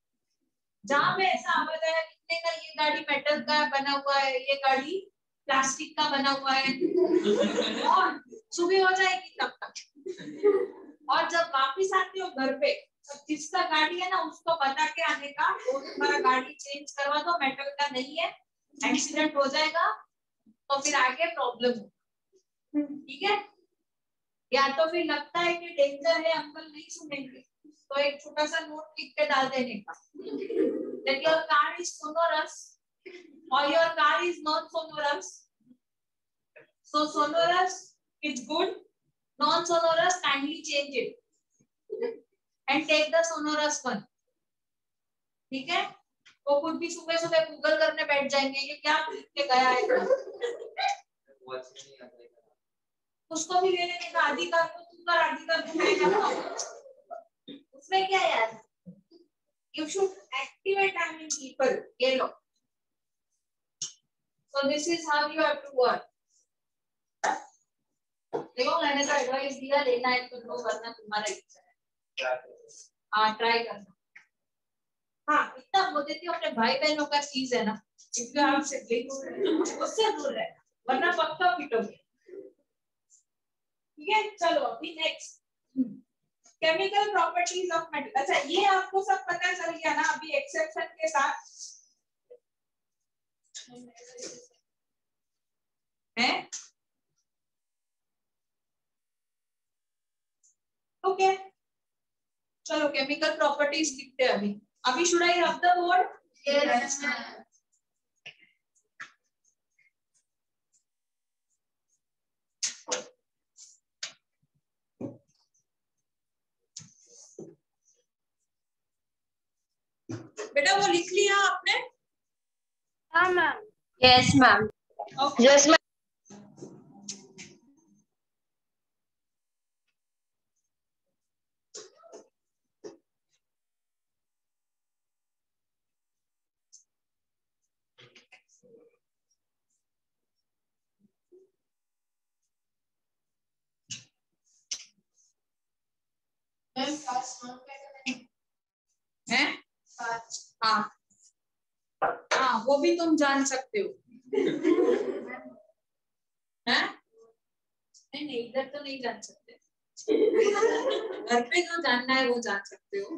जहां पे ऐसा आवाज आया लिखने का, ये गाड़ी मेटल का बना हुआ है, ये गाड़ी प्लास्टिक का बना हुआ है, और सुबह हो जाएगी तब तक। और जब वापिस आते हो घर पे, तब जिसका गाड़ी है ना उसको बता के आने का, वो तुम्हारा गाड़ी चेंज करवा दो, मेटल का नहीं है, एक्सीडेंट हो जाएगा तो फिर आगे प्रॉब्लम हो। ठीक है, या तो फिर लगता है कि डेंजर है, अंकल नहीं सुनेंगे, तो एक छोटा सा नोट लिख के डाल देने का, that your car is sonorous or your car is non sonorous. So sonorous is good, non sonorous kindly change it and take the sonorous one. ठीक है, वो खुद भी सुबह सुबह गूगल करने बैठ जाएंगे ये क्या लिख के गया है, उसको भी ले लेने का अधिकार, को तुम पर अधिकार उसमें क्या यार, you should activate timing people, ये लो। So this is how you have to work. देखो मैंने तो एडवाइस दिया, लेना है तो लो, वरना तुम्हारा इच्छा है। हाँ ट्राई करना। हाँ इतना बोल देती हूँ, अपने भाई बहनों का चीज है ना, इसलिए आपसे उससे दूर रहना, वरना पक्का पिटोगे। ठीक है, चलो अभी next chemical properties of metal. अच्छा ये आपको सब पता चल गया ना, अभी एक्सेप्शन के साथ है। ओके चलो केमिकल प्रॉपर्टीज लिखते हैं अभी। अभी शुड आई रब द बोर्ड? Yes ma'am. बेटा वो लिख लिया आपने? हाँ ma'am. Yes, ma'am. Okay. Yes, ma'am. Ma'am class note कैसे हैं? हाँ हाँ, वो भी तुम जान सकते हो। हैं? नहीं नहीं, इधर तो नहीं जान सकते। घर पे जो जानना है वो जान सकते हो।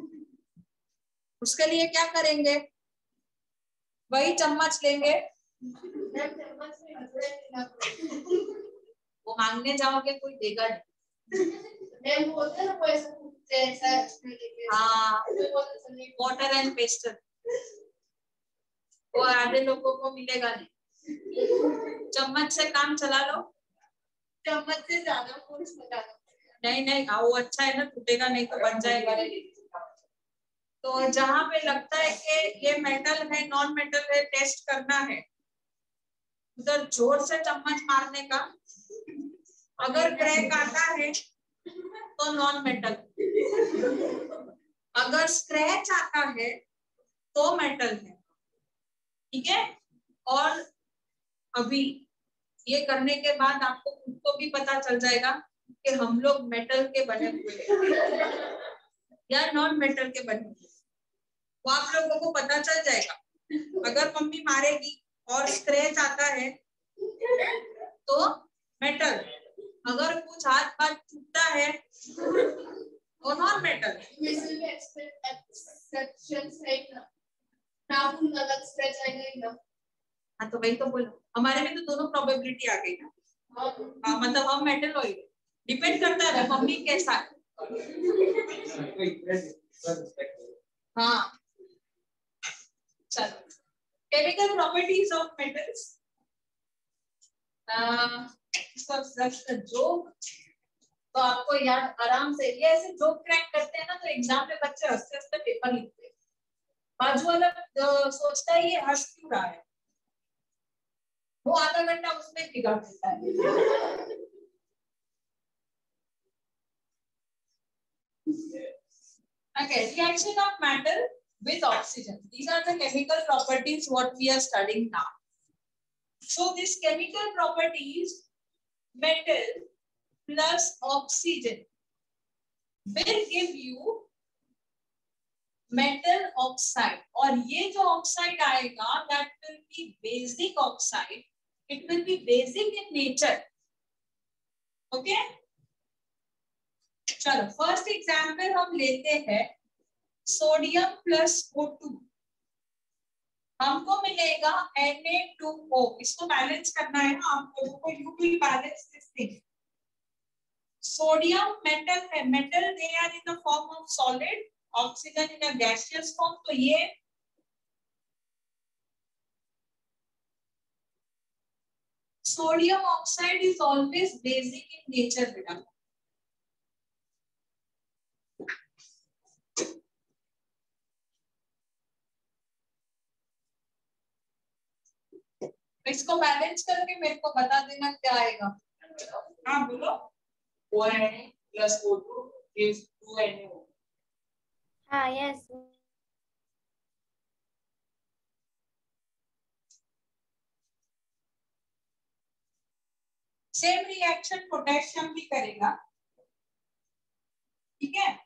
उसके लिए क्या करेंगे? वही चम्मच लेंगे, वो मांगने जाओगे कोई देगा नहीं। मैम बोलते हैं ना कोई ऐसा पूछते हैं ऐसा हाँ, वाटर एंड पेस्टर वो आधे लोगों को मिलेगा नहीं। चम्मच से काम चला लो। चम्मच से ज्यादा फोर्स लगा दो। नहीं नहीं, वो अच्छा है ना, टूटेगा नहीं तो बन जाएगा। तो जहां पे लगता है कि ये मेटल है नॉन मेटल है टेस्ट करना है, उधर जोर से चम्मच मारने का। अगर क्रैक आता है तो नॉन मेटल, अगर स्क्रैच आता है तो मेटल है। ठीक है? और अभी ये करने के बाद आपको खुद को भी पता चल जाएगा कि हम लोग मेटल के बने हुए हैं या नॉन मेटल के बने हुए, वो आप लोगों को पता चल जाएगा। अगर मम्मी मारेगी और स्क्रैच आता है तो मेटल, अगर कुछ हाथ पाथ टूटता है तो नॉन मेटल। मिसल में एक्सेप्शंस है ना, नाखून अलग स्ट्रेच आएगा ना। हाँ तो वही तो बोलो, हमारे में तो दोनों प्रोबेबिलिटी आ गई ना। हाँ मतलब हम मेटल ऑयल, डिपेंड करता है मम्मी के साथ। हाँ चलो, chemical properties of metals. Joke तो आपको याद आराम से, ये ऐसे जोक क्रैक करते हैं ना तो एग्जाम में बच्चे हंसते हंसते पेपर लिखते हैं। बाजू वाला सोचता है ये हंस क्यों रहा है, वो आधा घंटा उसमें बिगाड़ देता है। Okay, reaction of metal with oxygen. These are the chemical properties what we are studying now. So these chemical properties, metal plus oxygen will give you metal oxide. और ये जो oxide आएगा, that will be basic oxide. It will be basic in nature. Okay? चलो first example हम लेते हैं, sodium plus O2 हमको मिलेगा Na2O। इसको बैलेंस करना है ना आप लोगों को, you will balance this thing. Sodium metal है, metal they are in the form of solid, oxygen in a gaseous form. तो ये sodium oxide is always basic in nature बेटा। इसको बैलेंस करके मेरे को बता देना क्या आएगा। हाँ बोलो। 4Na plus O2 gives 2NaO। हाँ यस। सेम रिएक्शन पोटेशियम भी करेगा। ठीक है?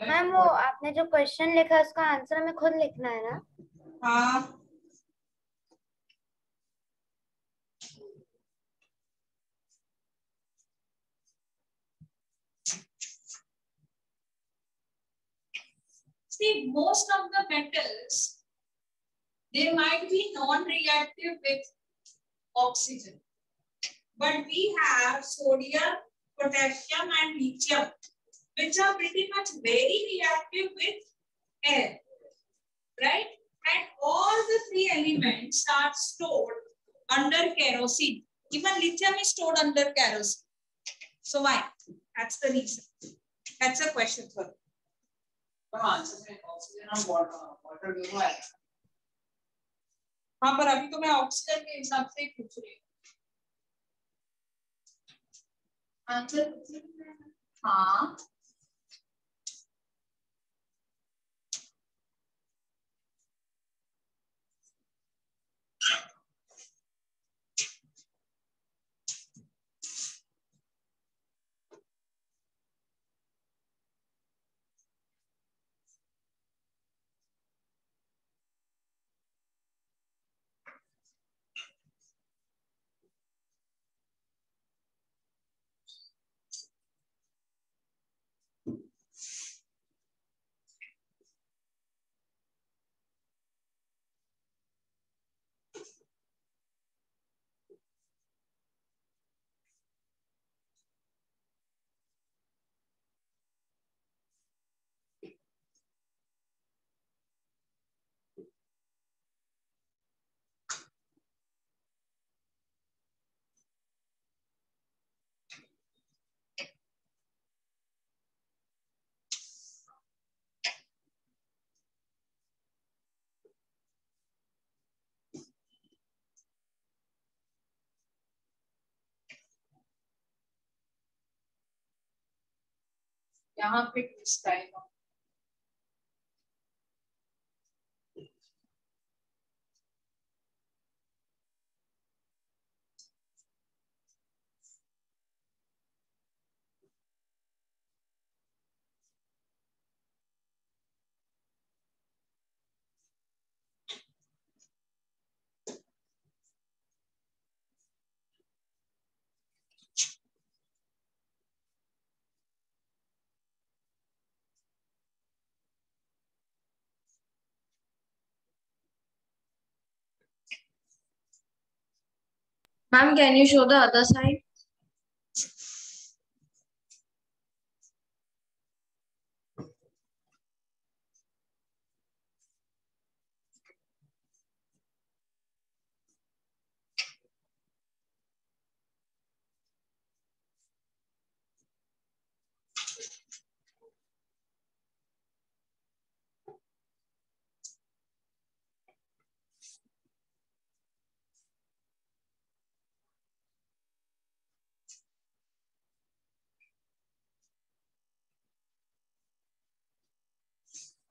मैम वो आपने जो क्वेश्चन लिखा है उसका आंसर हमें खुद लिखना है ना? हाँ see most of the metals they might be non-reactive with oxygen, but we have sodium, potassium and lithium which are pretty much very reactive with air, right? And all the three elements are stored under kerosene. Even lithium is stored under kerosene. So why? That's the reason. That's a question for you. Answer में oxygen और water दोनों आएगा। हाँ पर अभी तो मैं oxygen के हिसाब से ही पूछ रही हूँ। आंसर हाँ यहाँ पे ट्विस्ट आएगा। Ma'am, can you show the other side?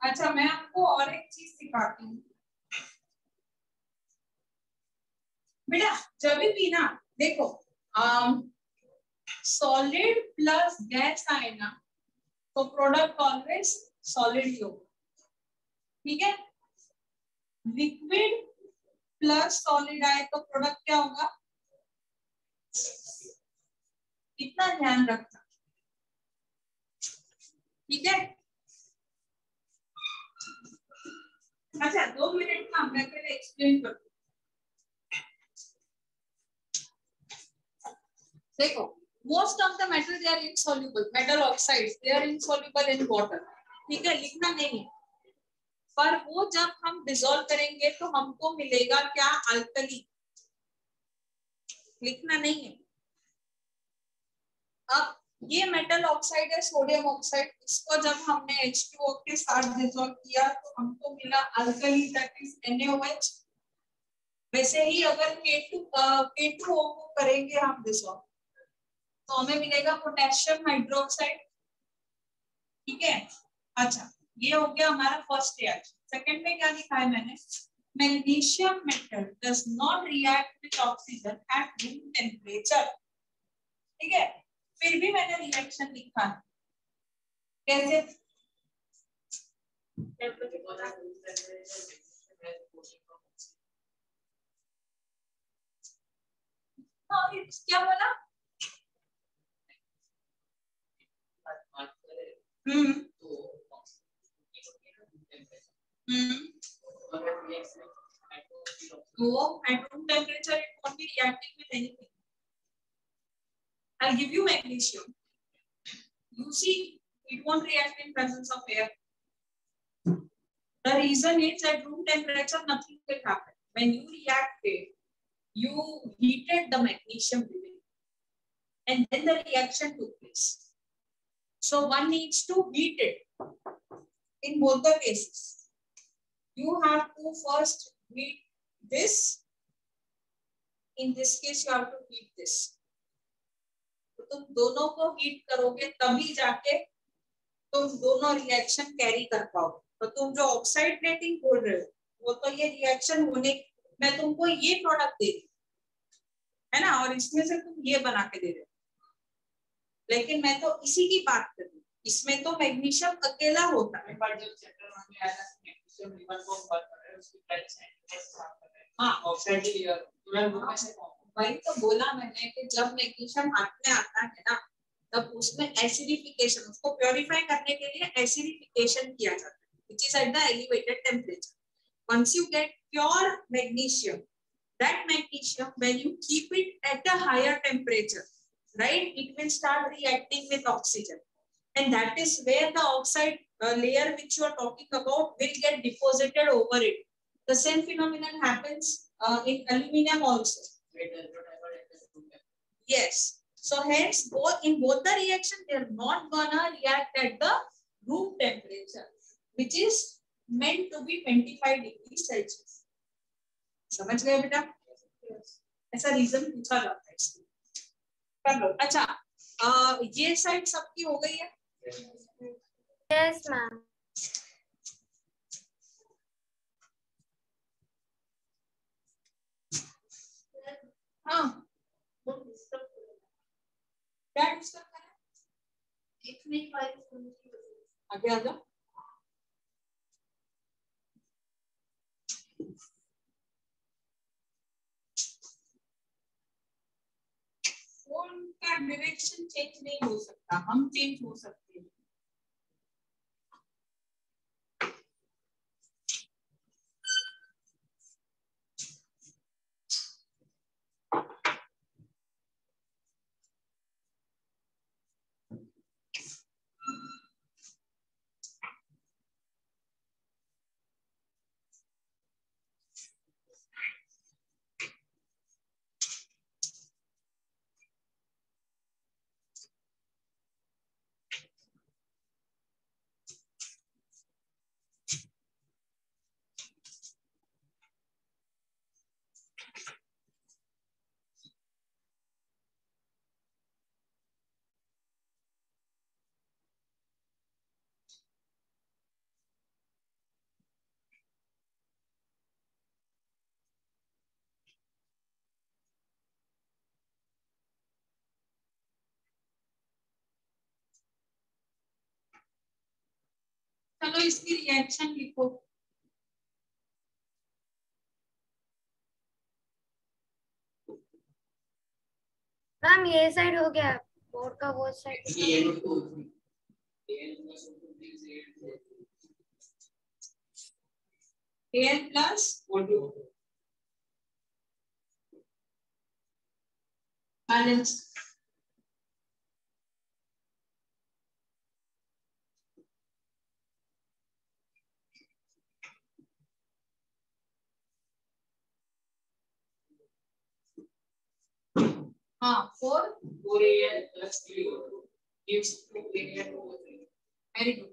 अच्छा मैं आपको और एक चीज सिखाती हूँ बेटा। जब भी ना देखो सॉलिड प्लस गैस आए ना तो प्रोडक्ट ऑलवेज सॉलिड ही होगा, ठीक है। लिक्विड प्लस सॉलिड आए तो प्रोडक्ट क्या होगा, इतना ध्यान रखना, ठीक है। अच्छा 2 मिनट का मैं पहले एक्सप्लेन करती हूँ। देखो most of the metal they are insoluble, metal oxides they are insoluble in water, ठीक है, लिखना नहीं है। पर वो जब हम डिसॉल्व करेंगे तो हमको मिलेगा क्या, अल्कली, लिखना नहीं है। अब ये मेटल ऑक्साइड है सोडियम ऑक्साइड, इसको जब हमने H2O के साथ डिसॉल्व किया तो हमको मिला अल्कली, दैट इज NaOH। वैसे ही अगर K2O को करेंगे हम डिसॉल्व तो हमें मिलेगा पोटेशियम हाइड्रोक्साइड, ठीक है। अच्छा ये हो गया हमारा फर्स्ट रिएक्शन। सेकंड में क्या लिखा है मैंने, magnesium metal does not react with oxygen at room temperature, ठीक है। फिर भी मैंने रिएक्शन लिखा है कैसे, हाँ, क्या बोला? हम्म So at room temperature, it won't be reacting with anything. I'll give you magnesium. You see, it won't react in presence of air. The reason is at room temperature, nothing will happen. When you reacted, you heated the magnesium within, and then the reaction took place. So one needs to heat it. In both the cases, you have to first heat this. In this case, you have to heat this. तो तुम दोनों को heat करोगे तभी जाके तुम दोनों reaction carry कर पाओगे. तो तुम जो ऑक्साइड प्लेटिंग बोल रहे हो वो तो ये रिएक्शन होने, मैं तुमको ये प्रोडक्ट दे रही है ना, और इसमें से तुम ये बना के दे रहे हो, लेकिन मैं तो इसी की बात कर रही हूँ. इसमें तो मैग्नीशियम अकेला होता है. जब चैप्टर 1 में आया मैग्नीशियम रिबन को बात कर रहे हैं, उसकी प्राइस है. हाँ, ऑक्साइड लेयर वही तो बोला मैंने कि जब मैग्नीशियम हाथ में आता है ना, तब उसमें एसिडिफिकेशन, उसको प्योरीफाई करने के लिए एसिडिफिकेशन किया जाता है, which is at the elevated temperature. Once you get pure magnesium, that magnesium, when you keep it at a higher temperature, right, it will start reacting with oxygen, and that is where the oxide layer which you are talking about will get deposited over it. The same phenomenon happens in aluminum also. Yes. So hence, in both the reaction, they are not gonna react at the room temperature, which is meant to be 25 degrees Celsius. समझ गए बेटा? ऐसा reason पूछा जाता है इसमें. कर लो. अच्छा, ये साइड सबकी हो गई है? Yes ma'am. हाँ, क्या डिस्कस करना है? आगे आ जाओ. फोन का डायरेक्शन चेंज नहीं हो सकता, हम चेंज हो सकते हैं. चलो इसकी रिएक्शन लिखो. मैम ये साइड हो गया, बोर्ड का वो साइड. An plus balance. हाँ, 4 An plus 3 gives 2 An over 3. Very good.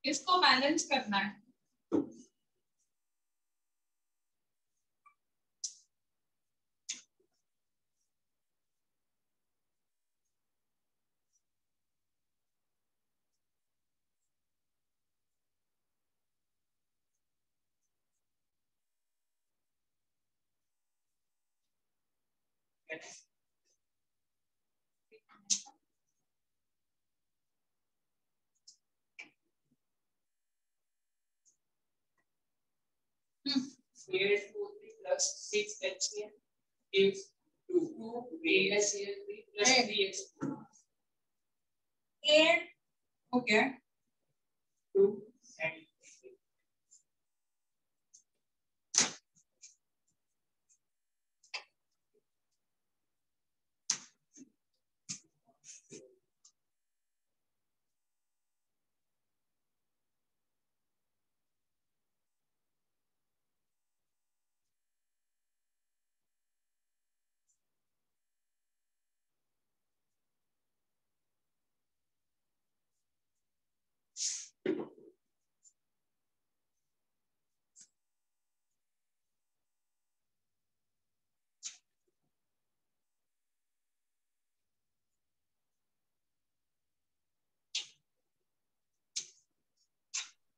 इसको बैलेंस करना है. CH2 plus 6HCl gives 2 ASCl3 plus 3H2. 8. Okay. 2 and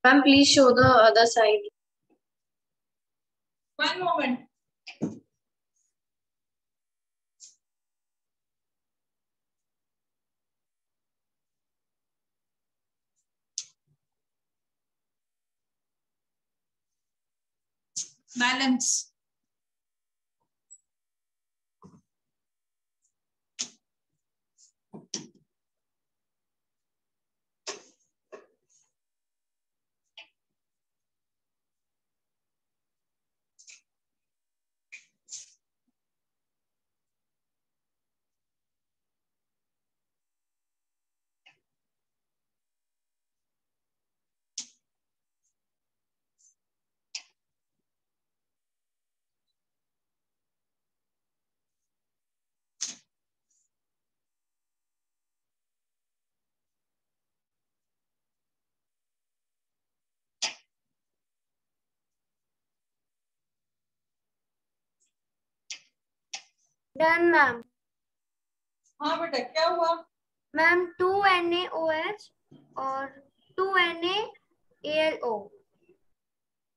Ma'am, please show the other side. One moment. Balance. Done ma'am. हाँ बेटा क्या हुआ? Ma'am 2NaOH और 2NaAlO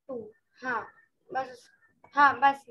2. हाँ बस. हाँ बस.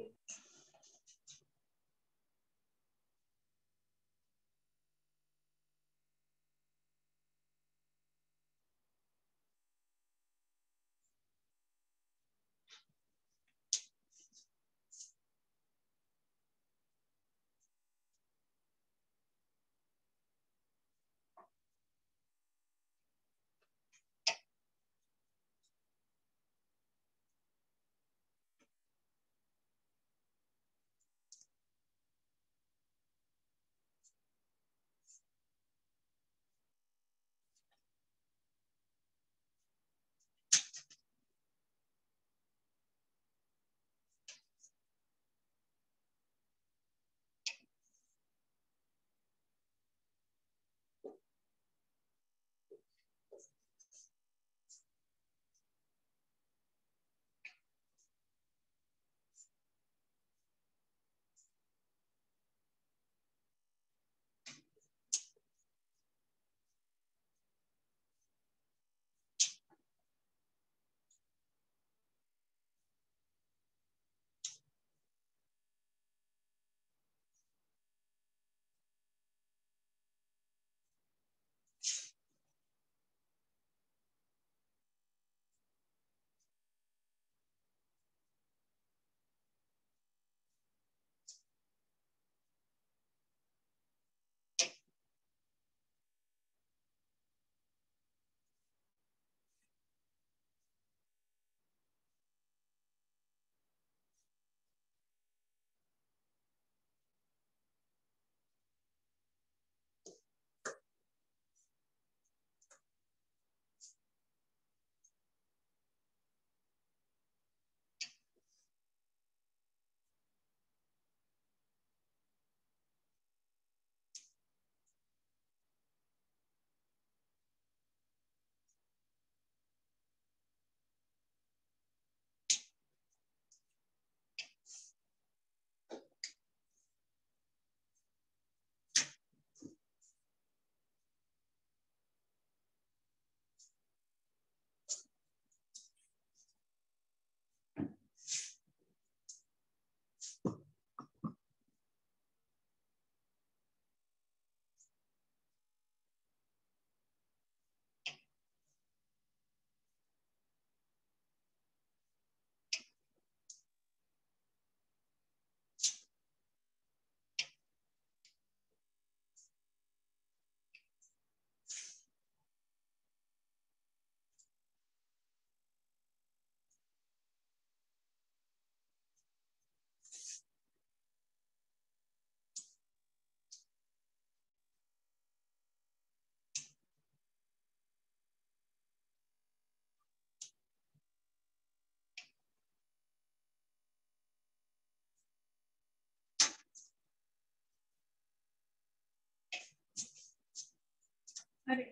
अरे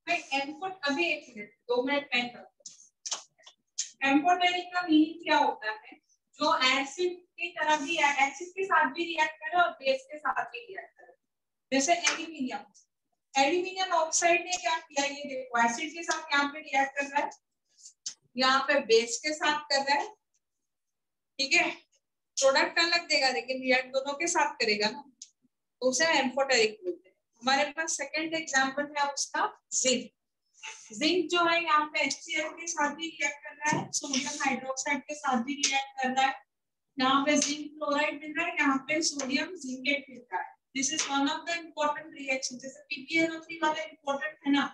भाई एम्फोट, अभी 1 मिनट 2 मिनट पेन रखो। एम्फोटेरिक का मीनिंग क्या होता है? जो एसिड की तरह भी, एसिड के साथ भी रिएक्ट करे और बेस के साथ भी रिएक्ट करे। जैसे एल्यूमिनियम, एल्यूमिनियम ऑक्साइड ने क्या किया, ये देखो एसिड के साथ यहाँ पे रिएक्ट कर रहा है, यहाँ पे बेस के साथ कर रहा है, ठीक है। प्रोडक्ट अलग देगा लेकिन रिएक्ट दोनों के साथ करेगा ना, तो उसे एम्फोटेरिक बोलते हैं। हमारे पास सेकंड एग्जांपल है उसका जिंक। जिंक जो है यहाँ पे HCl के साथ भी रिएक्ट कर रहा है, सोडियम हाइड्रोक्साइड के साथ भी रिएक्ट कर रहा है। यहाँ पे जिंक क्लोराइड मिल रहा है, यहाँ पे सोडियम जिंकेट मिल रहा है। This is one of the important reaction. जैसे PbNO3 वाला इम्पोर्टेंट है ना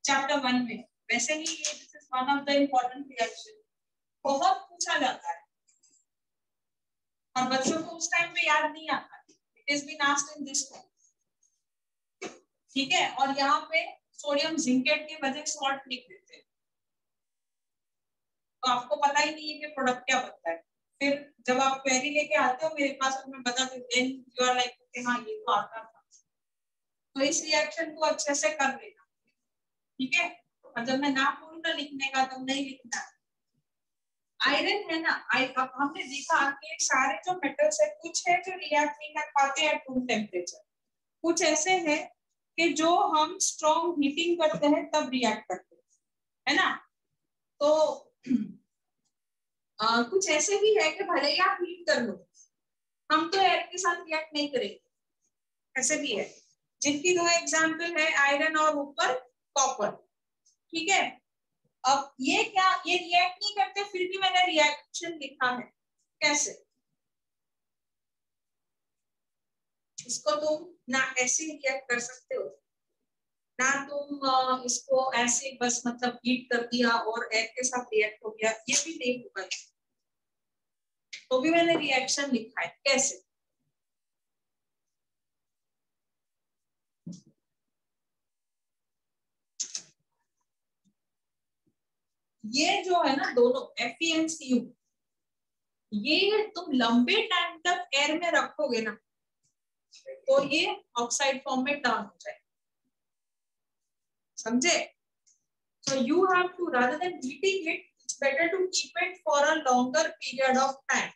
चैप्टर 1 में, वैसे ही ये this is one of the important reaction, बहुत पूछा जाता है और बच्चों को उस टाइम पे याद नहीं आता। It is been asked in this time, ठीक है। और यहाँ पे सोडियम जिंकेट के वजह सॉल्ट लिख देते हैं, तो आपको पता ही नहीं है कि प्रोडक्ट क्या बनता है। फिर जब आप क्वेरी लेके आते हो मेरे पास और मैं बताती हूँ, देन यू आर लाइक कि हाँ ये तो आता था। तो इस रिएक्शन को अच्छे से कर लेना, ठीक है। और जब मैं नाम बोलूँ ना लिखने का तो नहीं लिखना। आयरन है ना, अब हमने देखा कि सारे जो मेटल्स है, कुछ है जो रिएक्ट नहीं कर पाते एट रूम टेम्परेचर, कुछ ऐसे है कि जो हम स्ट्रॉन्ग हीटिंग करते हैं तब रिएक्ट करते हैं, है ना। तो कुछ ऐसे भी है कि भले ही आप हीट कर लो, हम तो एयर के साथ रिएक्ट नहीं करेंगे, ऐसे भी है। जिनकी 2 एग्जाम्पल है आयरन और ऊपर कॉपर, ठीक है। अब ये क्या, ये रिएक्ट नहीं करते फिर भी मैंने रिएक्शन लिखा है, कैसे? इसको तुम ना ऐसे रिएक्ट कर सकते हो, ना तुम इसको ऐसे बस मतलब हीट कर दिया और एयर के साथ रिएक्ट हो गया, ये भी नहीं होगा। तो भी मैंने रिएक्शन लिखा है, कैसे? ये जो है ना दोनों FeNCu, ये तुम लंबे टाइम तक एयर में रखोगे ना तो ये ऑक्साइड फॉर्म में टर्न हो जाए, समझे? So you have to, rather than heating it, it's better to keep it for a longer period of time.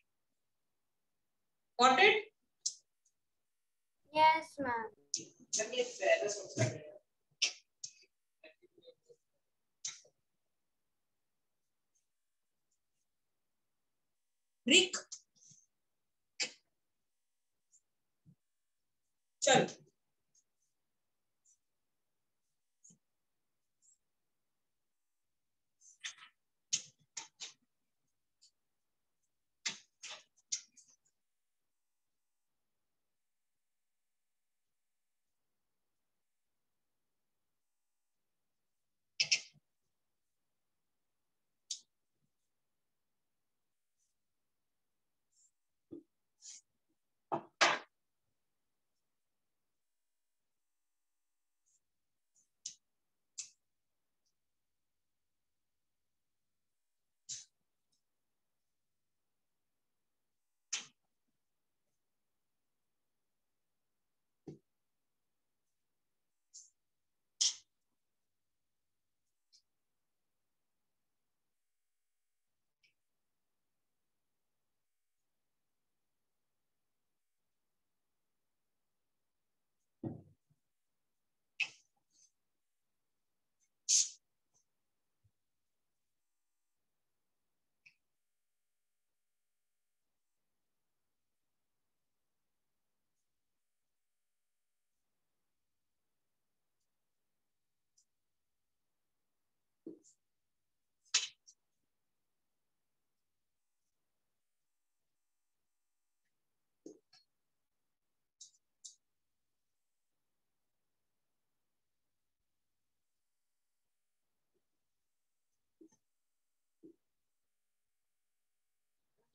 Got it? Yes, ma'am. Rick, चल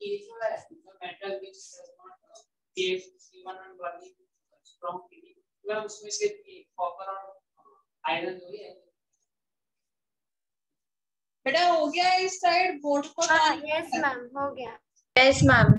ये जो है metal which does not give even on body strong heating, मतलब उसमें से copper और iron जो है। बेटा हो गया इस साइड बोर्ड को? यस मैम, हो गया। Yes, ma'am.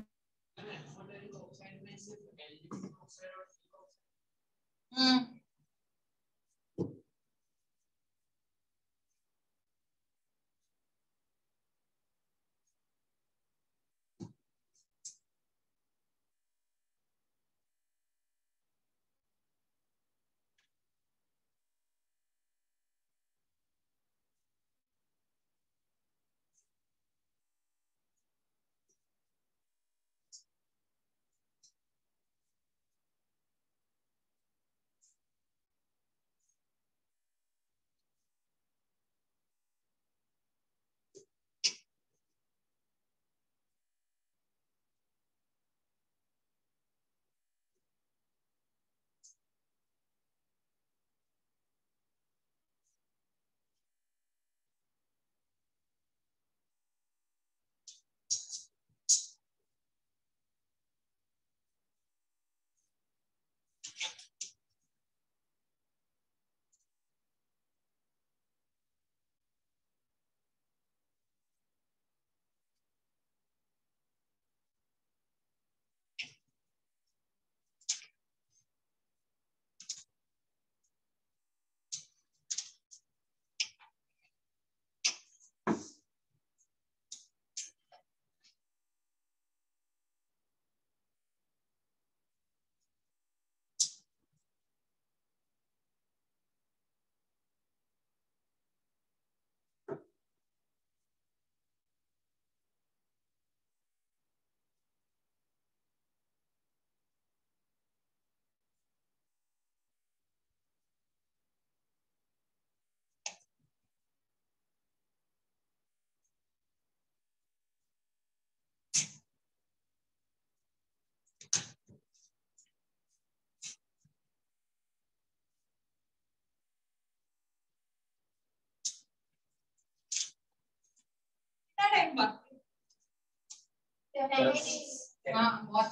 हाँ बहुत।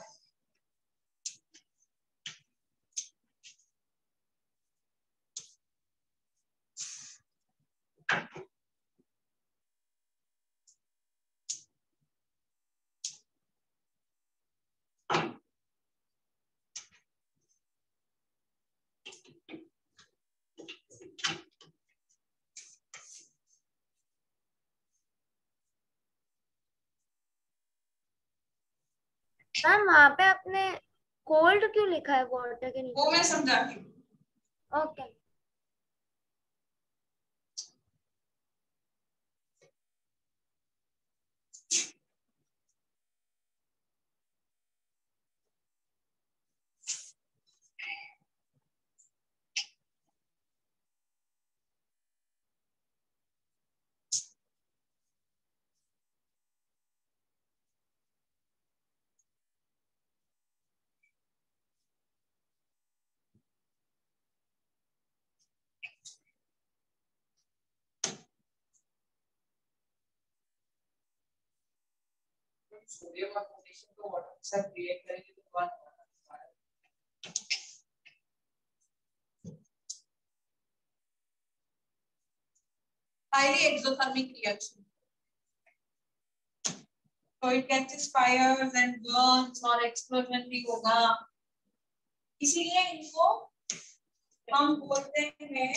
मैम वहाँ पे आपने कोल्ड क्यों लिखा है वाटर के नीचे? वो मैं समझाती हूँ। ओके। सोडियम और पोटेशियम को वाटर के साथ रिएक्ट करेंगे तो कौन Highly exothermic reaction. So it catches fires and burns और explosion भी होगा, इसीलिए इनको हम बोलते हैं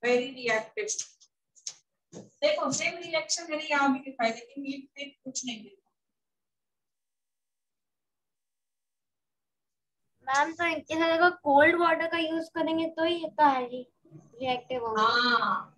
वेरी रिएक्टिव। देखो सेम रिएक्शन मैंने यहाँ भी लिखा है, लेकिन ये कुछ नहीं लिखा। मैम तो इनके साथ अगर कोल्ड वाटर का यूज करेंगे तो ही इतना हाईली रिएक्टिव होगा। हाँ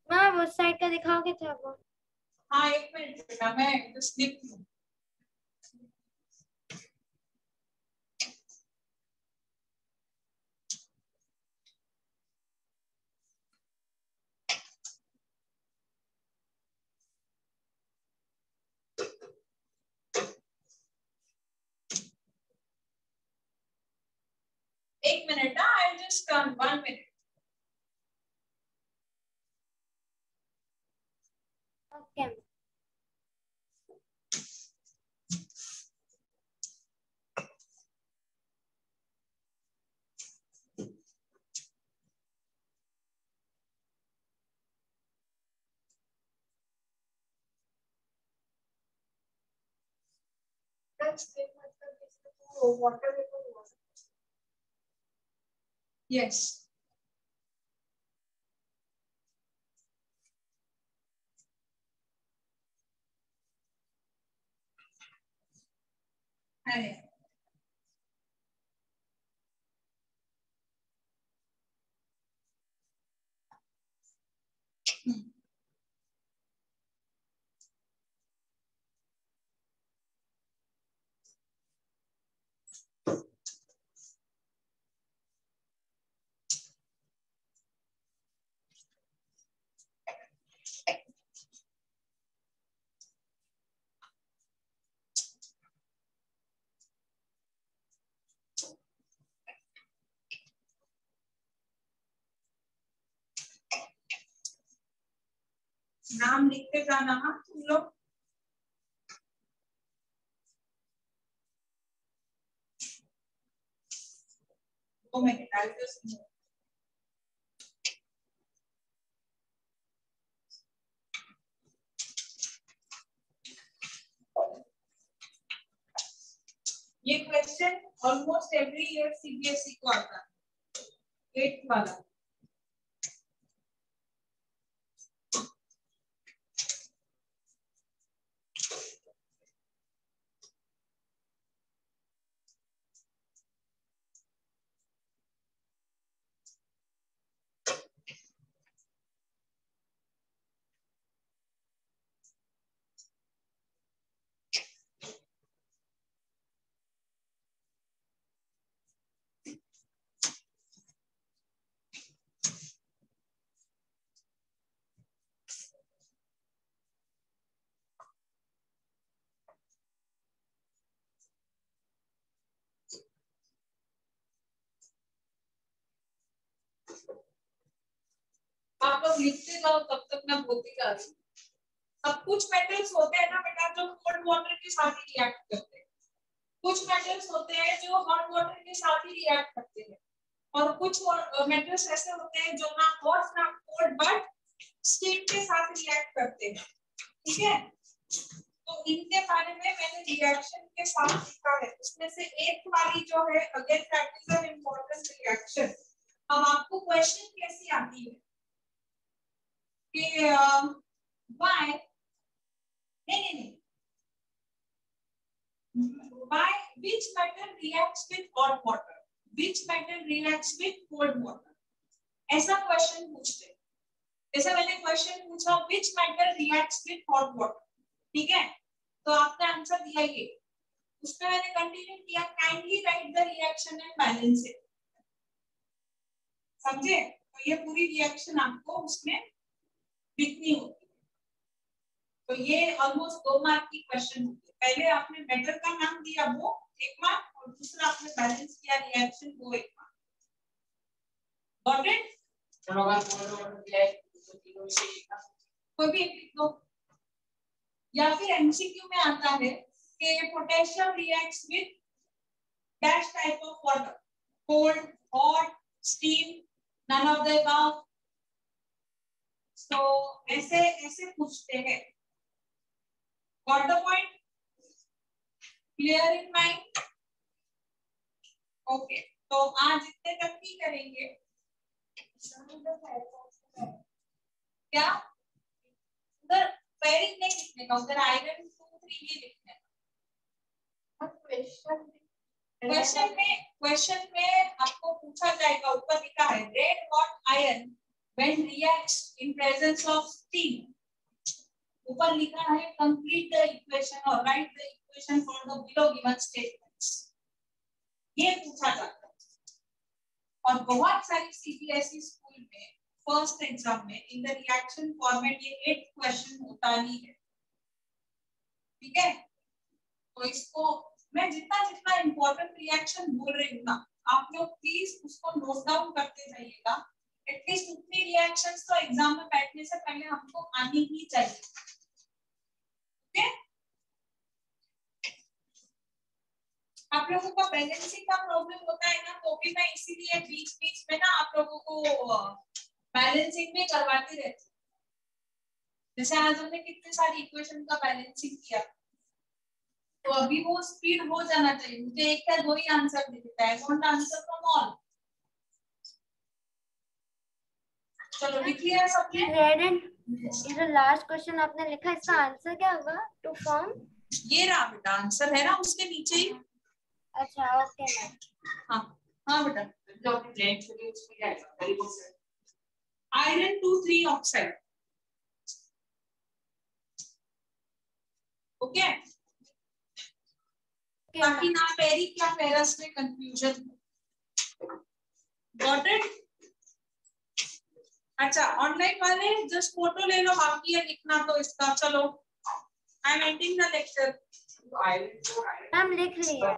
मैम उस साइड का दिखाओगे थोड़ा बहुत? हाँ एक मिनट बेटा, मैं जस्ट लिख लूं। एक minute, I just turn 1 minute. Okay. Water vapour हुआ। यस अरे नाम लिखते जाना हाँ तुम लोग। वो मैं निकाल के सुनो। ये question almost every year CBSE को आता है, 8th वाला। लोग लिखते जाओ तब तक मैं बोलती जा रही हूँ। अब कुछ मेटल्स होते हैं ना बेटा जो कोल्ड वाटर के साथ ही रिएक्ट करते हैं, कुछ मेटल्स होते हैं जो हॉट वाटर के साथ ही रिएक्ट करते हैं, और कुछ मेटल्स ऐसे होते हैं जो ना हॉट ना कोल्ड बट स्टीम के साथ रिएक्ट करते हैं। ठीक है, तो इनके बारे में मैंने रिएक्शन के साथ लिखा है। उसमें से एक वाली जो है again that is an important reaction. अब आपको क्वेश्चन कैसी आती है कि व्हाई नहीं why which metal reacts with hot water, which metal reacts with cold water, ऐसा क्वेश्चन पूछते। जैसे मैंने क्वेश्चन पूछा which metal reacts with hot water, ठीक है, तो आपने आंसर दिया ये, उसमें मैंने कंटिन्यू किया kindly right the reaction and balance it. समझे? तो ये पूरी रिएक्शन आपको उसमें लिखनी होती है। तो ये ऑलमोस्ट 2 मार्क की क्वेश्चन होती है। पहले आपने मेटल का नाम दिया वो 1 मार्क, और दूसरा आपने बैलेंस किया रिएक्शन वो 1 मार्क। Got it? कोई भी एक लिख दो, या फिर एमसीक्यू में आता है कि potassium reacts with dash type of water, cold, hot, steam, none of the above. तो ऐसे पूछते हैं। Got the point? Clear in mind? Okay. तो आज इतने तक ही करेंगे। क्या? उधर पेरिंग नहीं लिखने का, उधर आयरन 2, 3 ये लिखने का। क्वेश्चन में आपको पूछा जाएगा, ऊपर लिखा है red hot iron when reacts in presence of steam। ऊपर लिखा है कंप्लीट द इक्वेशन और right the equation for the below given statements, ये पूछा जाता है। और बहुत सारी सीबीएसई स्कूल में फर्स्ट एग्जाम में इन द रिएक्शन फॉर्मेट ये 8 क्वेश्चन होता ही है। ठीक है, तो इसको मैं जितना इंपॉर्टेंट रिएक्शन बोल रही हूँ ना, आप लोग प्लीज उसको नोट डाउन करते जाइएगा। एटलीस्ट उतनी रिएक्शंस तो एग्जाम में बैठने से पहले हमको आनी ही चाहिए। आप लोगों का बैलेंसिंग का प्रॉब्लम होता है ना, तो भी मैं इसीलिए बीच में ना आप लोगों को बैलेंसिंग में करवाती रहती हूँ। जैसे आज हमने कितने सारी इक्वेशन का बैलेंसिंग किया, तो अभी वो स्पीड हो जाना चाहिए। मुझे एक या 2 ही आंसर दे देता है, वांट आंसर फ्रॉम ऑल। चलो लिख लिया सबने? रेड एंड ये जो लास्ट क्वेश्चन आपने लिखा, इसका आंसर क्या होगा? टू फॉर्म, ये रहा बेटा आंसर, है ना उसके नीचे ही। अच्छा ओके मैम। हाँ बेटा, आयरन 2,3 ऑक्साइड। ओके, ताकि ना पेरिक या फेरस में कंफ्यूजन। Got it? अच्छा, ऑनलाइन वाले जस्ट फोटो ले लो, बाकी है लिखना तो इसका। चलो, I am ending the lecture. हम लिख लिया।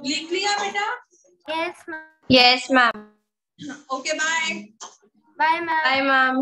लिख लिया बेटा? Yes ma'am. Yes, ma'am. Okay, bye. Bye ma'am. Bye, ma'am.